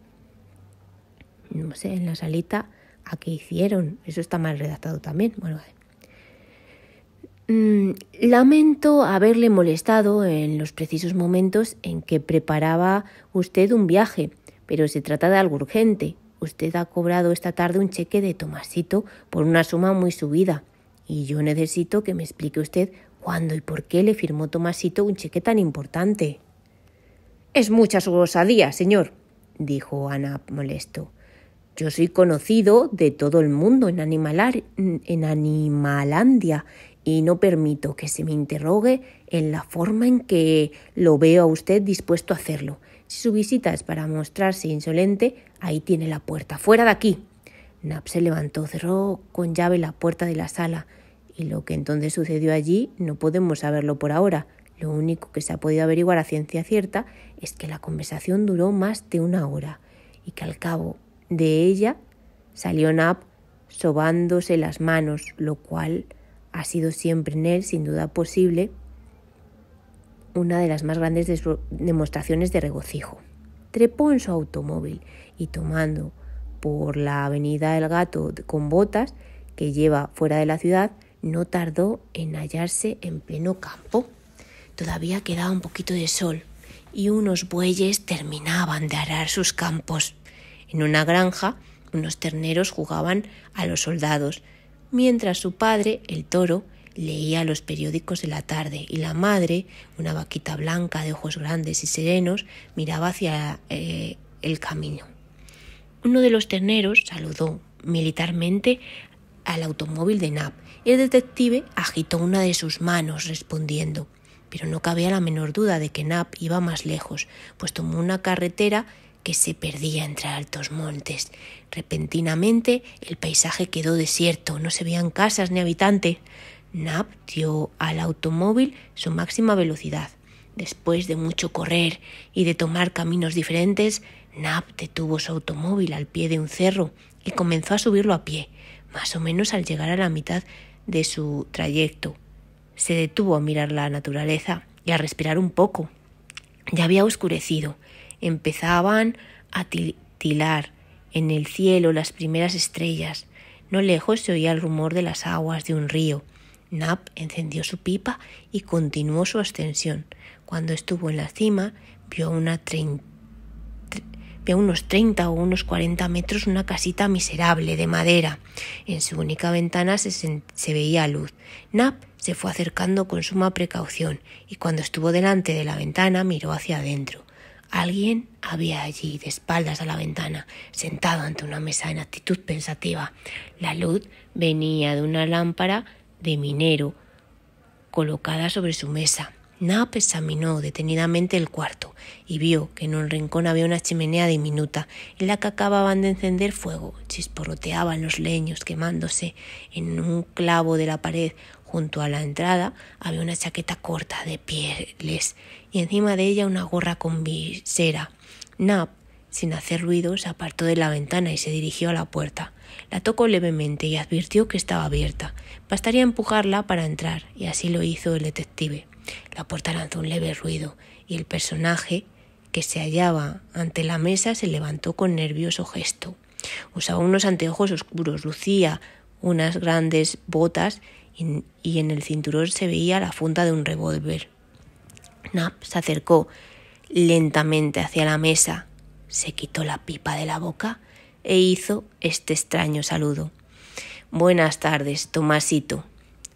No sé, en la salita a que hicieron. Eso está mal redactado también. Bueno, vale. Lamento haberle molestado en los precisos momentos en que preparaba usted un viaje, pero se trata de algo urgente. Usted ha cobrado esta tarde un cheque de Tomasito por una suma muy subida, y yo necesito que me explique usted cuándo y por qué le firmó Tomasito un cheque tan importante. «Es mucha su osadía, señor», dijo Ana molesto. «Yo soy conocido de todo el mundo en Animalandia y no permito que se me interrogue en la forma en que lo veo a usted dispuesto a hacerlo. Si su visita es para mostrarse insolente, ahí tiene la puerta. ¡Fuera de aquí!». Nap se levantó, cerró con llave la puerta de la sala, y lo que entonces sucedió allí no podemos saberlo por ahora. Lo único que se ha podido averiguar a ciencia cierta es que la conversación duró más de 1 hora y que al cabo de ella salió Nap sobándose las manos, lo cual ha sido siempre en él, sin duda posible, una de las más grandes demostraciones de regocijo. Trepó en su automóvil y, tomando por la avenida El Gato con Botas, que lleva fuera de la ciudad, no tardó en hallarse en pleno campo. Todavía quedaba un poquito de sol y unos bueyes terminaban de arar sus campos. En una granja, unos terneros jugaban a los soldados, mientras su padre, el toro, leía los periódicos de la tarde, y la madre, una vaquita blanca de ojos grandes y serenos, miraba hacia el camino. Uno de los terneros saludó militarmente al automóvil de Nap y el detective agitó una de sus manos respondiendo, pero no cabía la menor duda de que Nap iba más lejos, pues tomó una carretera que se perdía entre altos montes. Repentinamente el paisaje quedó desierto, no se veían casas ni habitantes. Nap dio al automóvil su máxima velocidad. Después de mucho correr y de tomar caminos diferentes, Nap detuvo su automóvil al pie de un cerro y comenzó a subirlo a pie. Más o menos al llegar a la mitad de su trayecto, se detuvo a mirar la naturaleza y a respirar un poco. Ya había oscurecido. Empezaban a titilar en el cielo las primeras estrellas. No lejos se oía el rumor de las aguas de un río. Nap encendió su pipa y continuó su ascensión. Cuando estuvo en la cima, vio a unos 30 o unos 40 metros una casita miserable de madera. En su única ventana se veía luz. Nap se fue acercando con suma precaución y cuando estuvo delante de la ventana miró hacia adentro. Alguien había allí, de espaldas a la ventana, sentado ante una mesa en actitud pensativa. La luz venía de una lámpara de minero colocada sobre su mesa. Nap examinó detenidamente el cuarto y vio que en un rincón había una chimenea diminuta en la que acababan de encender fuego. Chisporroteaban los leños quemándose. En un clavo de la pared junto a la entrada había una chaqueta corta de pieles y encima de ella una gorra con visera. Nap, sin hacer ruido, se apartó de la ventana y se dirigió a la puerta. La tocó levemente y advirtió que estaba abierta. Bastaría empujarla para entrar, y así lo hizo el detective. La puerta lanzó un leve ruido y el personaje que se hallaba ante la mesa se levantó con nervioso gesto. Usaba unos anteojos oscuros, lucía unas grandes botas y en el cinturón se veía la funda de un revólver. Nap se acercó lentamente hacia la mesa, se quitó la pipa de la boca e hizo este extraño saludo. «Buenas tardes, Tomasito».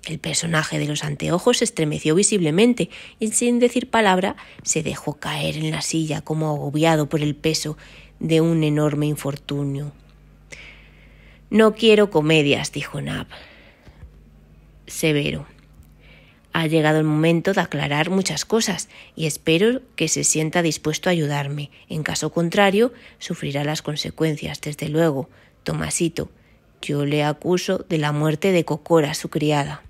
El personaje de los anteojos se estremeció visiblemente y sin decir palabra se dejó caer en la silla como agobiado por el peso de un enorme infortunio. «No quiero comedias», dijo Nap, severo. «Ha llegado el momento de aclarar muchas cosas y espero que se sienta dispuesto a ayudarme. En caso contrario, sufrirá las consecuencias, desde luego. Tomasito, yo le acuso de la muerte de Cocora, su criada».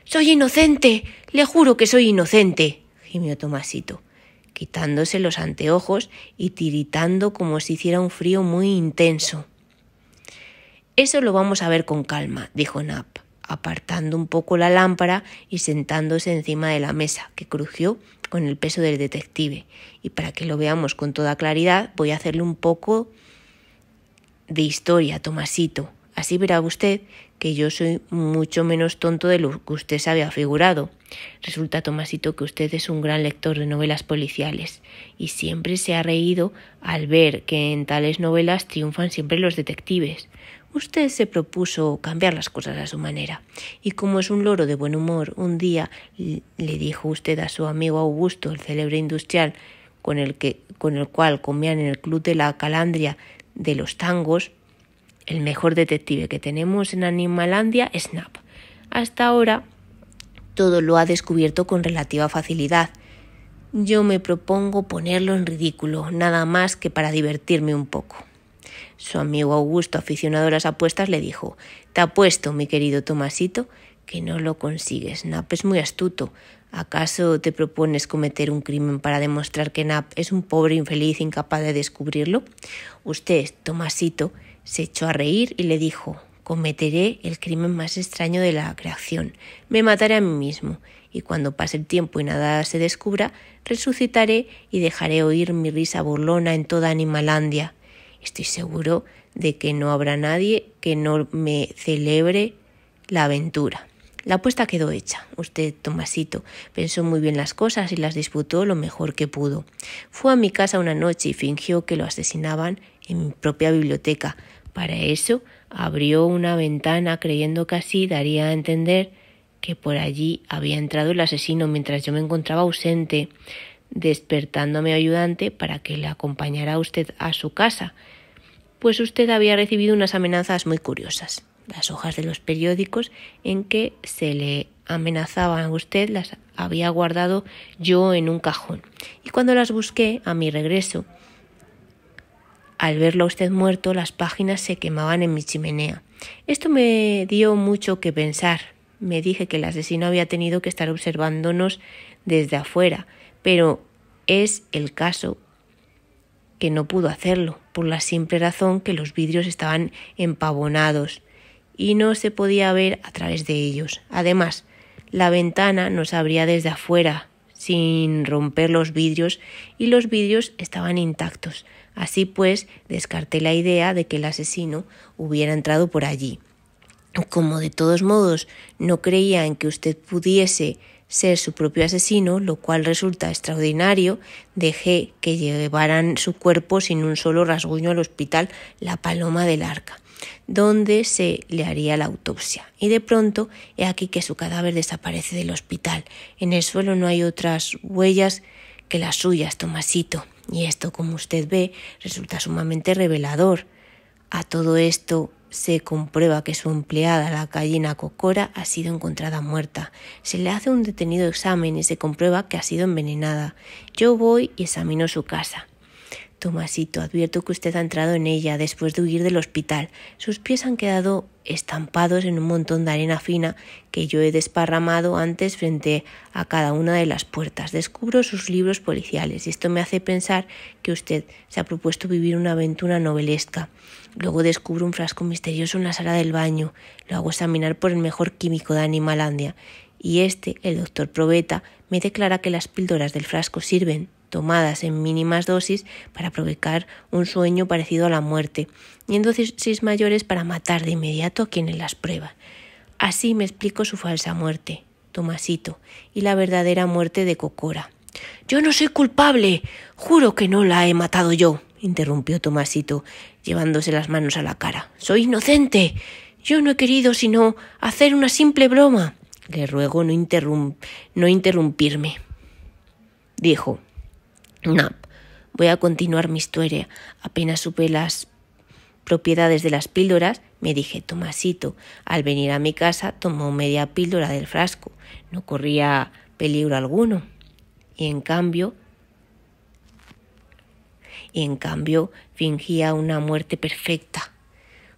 «¡Soy inocente! ¡Le juro que soy inocente!», gimió Tomasito, quitándose los anteojos y tiritando como si hiciera un frío muy intenso. «Eso lo vamos a ver con calma», dijo Nap, apartando un poco la lámpara y sentándose encima de la mesa, que crujió con el peso del detective. «Y para que lo veamos con toda claridad, voy a hacerle un poco de historia, Tomasito. Así verá usted que yo soy mucho menos tonto de lo que usted se había figurado. Resulta, Tomasito, que usted es un gran lector de novelas policiales y siempre se ha reído al ver que en tales novelas triunfan siempre los detectives. Usted se propuso cambiar las cosas a su manera y como es un loro de buen humor, un día le dijo usted a su amigo Augusto, el célebre industrial con el cual comían en el Club de la Calandria de los Tangos: «El mejor detective que tenemos en Animalandia es Nap. Hasta ahora todo lo ha descubierto con relativa facilidad. Yo me propongo ponerlo en ridículo, nada más que para divertirme un poco». Su amigo Augusto, aficionado a las apuestas, le dijo: «Te apuesto, mi querido Tomasito, que no lo consigues. Nap es muy astuto. ¿Acaso te propones cometer un crimen para demostrar que Nap es un pobre infeliz incapaz de descubrirlo?» Usted, Tomasito, se echó a reír y le dijo: «Cometeré el crimen más extraño de la creación. Me mataré a mí mismo, y cuando pase el tiempo y nada se descubra, resucitaré y dejaré oír mi risa burlona en toda Animalandia. Estoy seguro de que no habrá nadie que no me celebre la aventura». La apuesta quedó hecha. Usted, Tomasito, pensó muy bien las cosas y las disputó lo mejor que pudo. Fue a mi casa una noche y fingió que lo asesinaban en mi propia biblioteca. Para eso abrió una ventana creyendo que así daría a entender que por allí había entrado el asesino mientras yo me encontraba ausente, despertando a mi ayudante para que le acompañara a usted a su casa, pues usted había recibido unas amenazas muy curiosas. Las hojas de los periódicos en que se le amenazaba a usted las había guardado yo en un cajón, y cuando las busqué a mi regreso, al verlo a usted muerto, las páginas se quemaban en mi chimenea. Esto me dio mucho que pensar. Me dije que el asesino había tenido que estar observándonos desde afuera, pero es el caso que no pudo hacerlo, por la simple razón que los vidrios estaban empavonados y no se podía ver a través de ellos. Además, la ventana nos abría desde afuera, sin romper los vidrios, y los vidrios estaban intactos. Así pues, descarté la idea de que el asesino hubiera entrado por allí. Como de todos modos no creía en que usted pudiese ser su propio asesino, lo cual resulta extraordinario, dejé que llevaran su cuerpo sin un solo rasguño al hospital La Paloma del Arca, donde se le haría la autopsia. Y de pronto he aquí que su cadáver desaparece del hospital. En el suelo no hay otras huellas que las suyas, Tomasito. Y esto, como usted ve, resulta sumamente revelador. A todo esto se comprueba que su empleada, la gallina Cocora, ha sido encontrada muerta. Se le hace un detenido examen y se comprueba que ha sido envenenada. Yo voy y examino su casa. Tomasito, advierto que usted ha entrado en ella después de huir del hospital. Sus pies han quedado estampados en un montón de arena fina que yo he desparramado antes frente a cada una de las puertas. Descubro sus libros policiales y esto me hace pensar que usted se ha propuesto vivir una aventura novelesca. Luego descubro un frasco misterioso en la sala del baño. Lo hago examinar por el mejor químico de Animalandia. Y el doctor Probeta, me declara que las píldoras del frasco sirven, tomadas en mínimas dosis, para provocar un sueño parecido a la muerte, y en dosis mayores para matar de inmediato a quienes las prueban. Así me explico su falsa muerte, Tomasito, y la verdadera muerte de Cocora. «Yo no soy culpable, juro que no la he matado yo», interrumpió Tomasito, llevándose las manos a la cara. «Soy inocente, yo no he querido sino hacer una simple broma». «Le ruego no interrumpirme», dijo Nap. «Voy a continuar mi historia. Apenas supe las propiedades de las píldoras, me dije, Tomasito, al venir a mi casa tomó media píldora del frasco. No corría peligro alguno. Y en cambio fingía una muerte perfecta.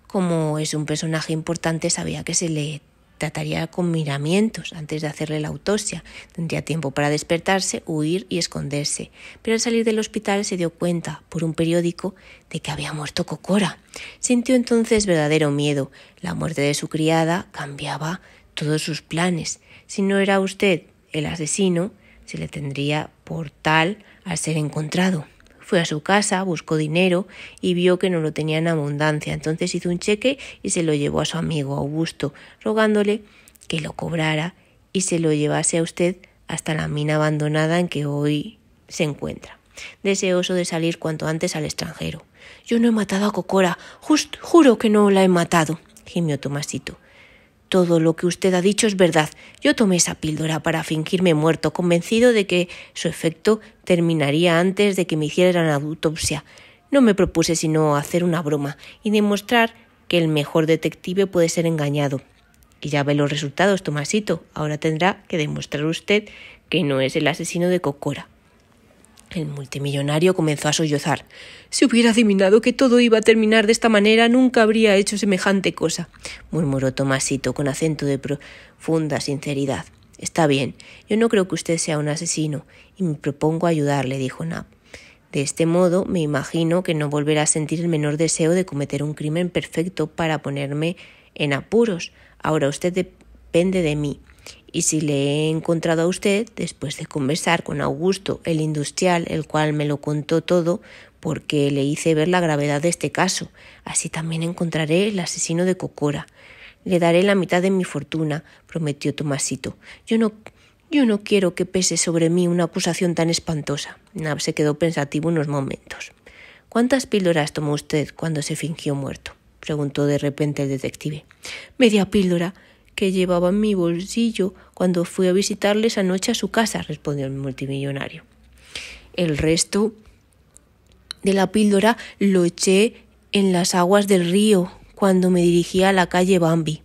Como es un personaje importante, sabía que se le trataría con miramientos antes de hacerle la autopsia. Tendría tiempo para despertarse, huir y esconderse. Pero al salir del hospital se dio cuenta, por un periódico, de que había muerto Cocora. Sintió entonces verdadero miedo. La muerte de su criada cambiaba todos sus planes. Si no era usted el asesino, se le tendría por tal al ser encontrado. Fue a su casa, buscó dinero y vio que no lo tenía en abundancia. Entonces hizo un cheque y se lo llevó a su amigo Augusto, rogándole que lo cobrara y se lo llevase a usted hasta la mina abandonada en que hoy se encuentra, deseoso de salir cuanto antes al extranjero. «Yo no he matado a Cocora, juro que no la he matado», gimió Tomasito. «Todo lo que usted ha dicho es verdad. Yo tomé esa píldora para fingirme muerto, convencido de que su efecto terminaría antes de que me hicieran la autopsia. No me propuse sino hacer una broma y demostrar que el mejor detective puede ser engañado. Y ya ve los resultados, Tomasito. Ahora tendrá que demostrar usted que no es el asesino de Cocora». El multimillonario comenzó a sollozar. «Si hubiera adivinado que todo iba a terminar de esta manera, nunca habría hecho semejante cosa», murmuró Tomasito con acento de profunda sinceridad. «Está bien, yo no creo que usted sea un asesino y me propongo ayudarle», dijo Nap. «De este modo me imagino que no volverá a sentir el menor deseo de cometer un crimen perfecto para ponerme en apuros. Ahora usted depende de mí. Y si le he encontrado a usted, después de conversar con Augusto, el industrial, el cual me lo contó todo, porque le hice ver la gravedad de este caso, así también encontraré el asesino de Cocora. Le daré la mitad de mi fortuna», prometió Tomasito. Yo no quiero que pese sobre mí una acusación tan espantosa». Nab se quedó pensativo unos momentos. «¿Cuántas píldoras tomó usted cuando se fingió muerto?», preguntó de repente el detective. «Media píldora que llevaba en mi bolsillo cuando fui a visitarle esa noche a su casa», respondió el multimillonario. «El resto de la píldora lo eché en las aguas del río cuando me dirigía a la calle Bambi».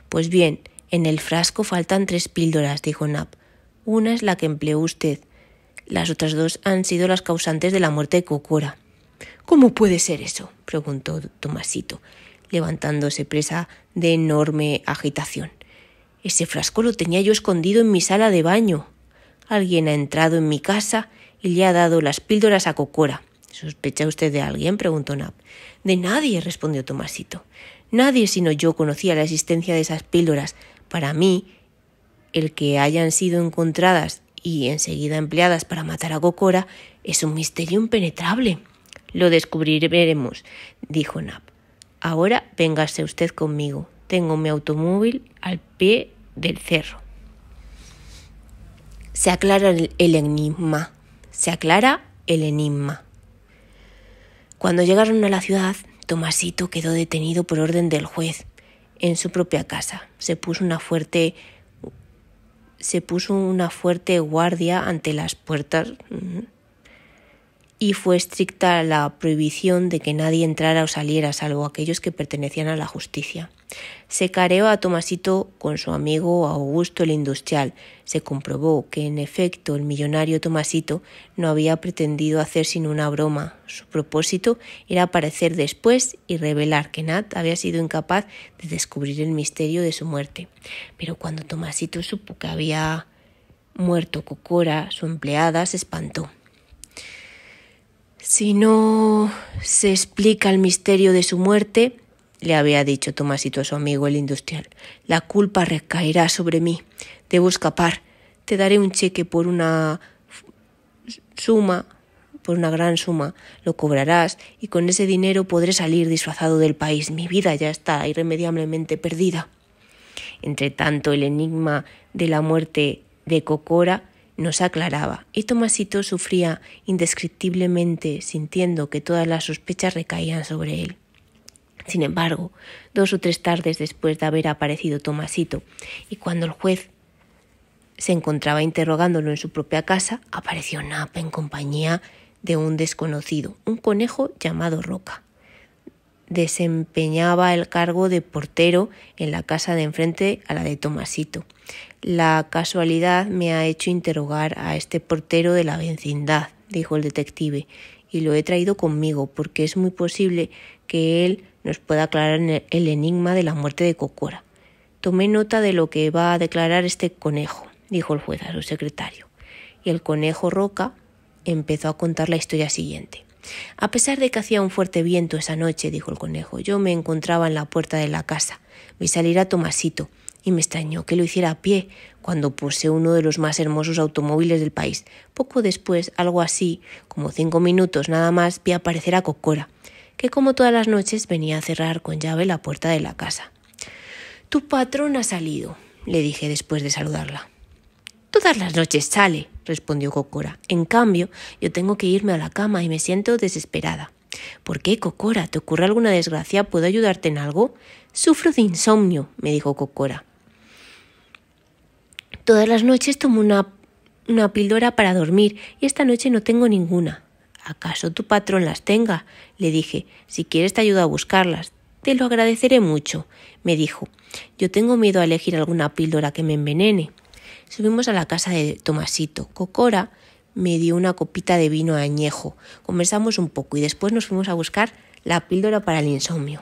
«Pues bien, en el frasco faltan 3 píldoras», dijo Nap. «Una es la que empleó usted. Las otras 2 han sido las causantes de la muerte de Cocora». «¿Cómo puede ser eso?», preguntó Tomasito, levantándose presa de enorme agitación. «Ese frasco lo tenía yo escondido en mi sala de baño. Alguien ha entrado en mi casa y le ha dado las píldoras a Cocora». «¿Sospecha usted de alguien?», preguntó Nap. «De nadie», respondió Tomasito. «Nadie sino yo conocía la existencia de esas píldoras. Para mí, el que hayan sido encontradas y enseguida empleadas para matar a Cocora es un misterio impenetrable». «Lo descubriremos», dijo Nap. «Ahora véngase usted conmigo. Tengo mi automóvil al pie del cerro». Se aclara el enigma. Cuando llegaron a la ciudad, Tomasito quedó detenido por orden del juez en su propia casa. Se puso una fuerte guardia ante las puertas y fue estricta la prohibición de que nadie entrara o saliera, salvo aquellos que pertenecían a la justicia. Se careó a Tomasito con su amigo Augusto el Industrial. Se comprobó que, en efecto, el millonario Tomasito no había pretendido hacer sino una broma. Su propósito era aparecer después y revelar que Nat había sido incapaz de descubrir el misterio de su muerte. Pero cuando Tomasito supo que había muerto Cocora, su empleada, se espantó. «Si no se explica el misterio de su muerte», le había dicho Tomasito a su amigo el Industrial, «la culpa recaerá sobre mí. Debo escapar. Te daré un cheque por una gran suma. Lo cobrarás y con ese dinero podré salir disfrazado del país. Mi vida ya está irremediablemente perdida». Entretanto, el enigma de la muerte de Cocora no se aclaraba y Tomasito sufría indescriptiblemente, sintiendo que todas las sospechas recaían sobre él. Sin embargo, 2 o 3 tardes después de haber aparecido Tomasito y cuando el juez se encontraba interrogándolo en su propia casa, apareció Nap en compañía de un desconocido, un conejo llamado Roca. Desempeñaba el cargo de portero en la casa de enfrente a la de Tomasito. «La casualidad me ha hecho interrogar a este portero de la vecindad», dijo el detective, «y lo he traído conmigo porque es muy posible que él nos pueda aclarar el enigma de la muerte de Cocora». «Tomé nota de lo que va a declarar este conejo», dijo el juez a su secretario. Y el conejo Roca empezó a contar la historia siguiente. «A pesar de que hacía un fuerte viento esa noche», dijo el conejo, «yo me encontraba en la puerta de la casa. Vi salir a Tomasito y me extrañó que lo hiciera a pie cuando posee uno de los más hermosos automóviles del país. Poco después, algo así como 5 minutos nada más, vi aparecer a Cocora, que como todas las noches venía a cerrar con llave la puerta de la casa. «Tu patrón ha salido», le dije después de saludarla. «Todas las noches sale», respondió Cocora. «En cambio, yo tengo que irme a la cama y me siento desesperada». «¿Por qué, Cocora? ¿Te ocurre alguna desgracia? ¿Puedo ayudarte en algo?» «Sufro de insomnio», me dijo Cocora. «Todas las noches tomo una píldora para dormir y esta noche no tengo ninguna». «¿Acaso tu patrón las tenga?», le dije. «Si quieres te ayudo a buscarlas». «Te lo agradeceré mucho», me dijo. «Yo tengo miedo a elegir alguna píldora que me envenene». Subimos a la casa de Tomasito. Cocora me dio una copita de vino añejo. Conversamos un poco y después nos fuimos a buscar la píldora para el insomnio.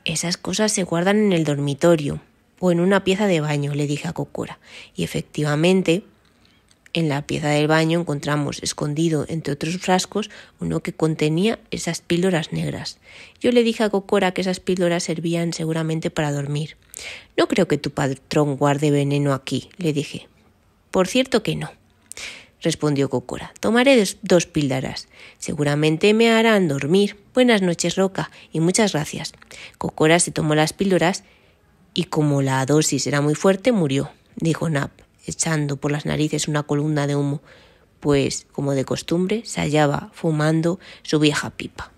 «Esas cosas se guardan en el dormitorio o en una pieza de baño», le dije a Cocora. Y efectivamente, en la pieza del baño encontramos escondido entre otros frascos uno que contenía esas píldoras negras. Yo le dije a Cocora que esas píldoras servían seguramente para dormir. «No creo que tu patrón guarde veneno aquí», le dije. «Por cierto que no», respondió Cocora. «Tomaré 2 píldoras. Seguramente me harán dormir. Buenas noches, Roca, y muchas gracias». Cocora se tomó las píldoras y como la dosis era muy fuerte, murió, dijo Nap, echando por las narices una columna de humo, pues, como de costumbre, se hallaba fumando su vieja pipa.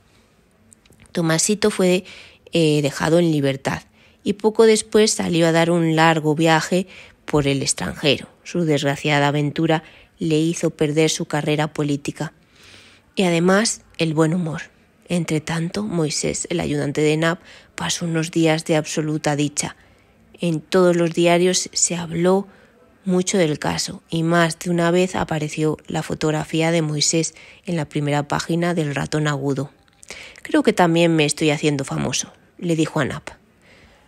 Tomasito fue dejado en libertad y poco después salió a dar un largo viaje por el extranjero. Su desgraciada aventura le hizo perder su carrera política y además el buen humor. Entretanto, Moisés, el ayudante de Nap, pasó unos días de absoluta dicha. En todos los diarios se habló mucho del caso y más de una vez apareció la fotografía de Moisés en la primera página del Ratón Agudo. «Creo que también me estoy haciendo famoso», le dijo a Nap.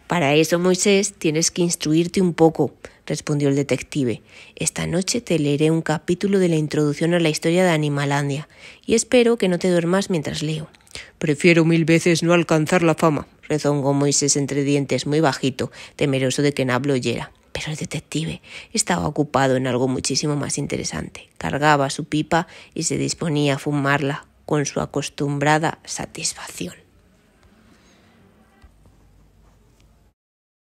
«Para eso, Moisés, tienes que instruirte un poco», respondió el detective. «Esta noche te leeré un capítulo de la introducción a la historia de Animalandia y espero que no te duermas mientras leo». «Prefiero 1000 veces no alcanzar la fama», rezongó Moisés entre dientes muy bajito, temeroso de que Nap lo oyera. Pero el detective estaba ocupado en algo muchísimo más interesante. Cargaba su pipa y se disponía a fumarla con su acostumbrada satisfacción.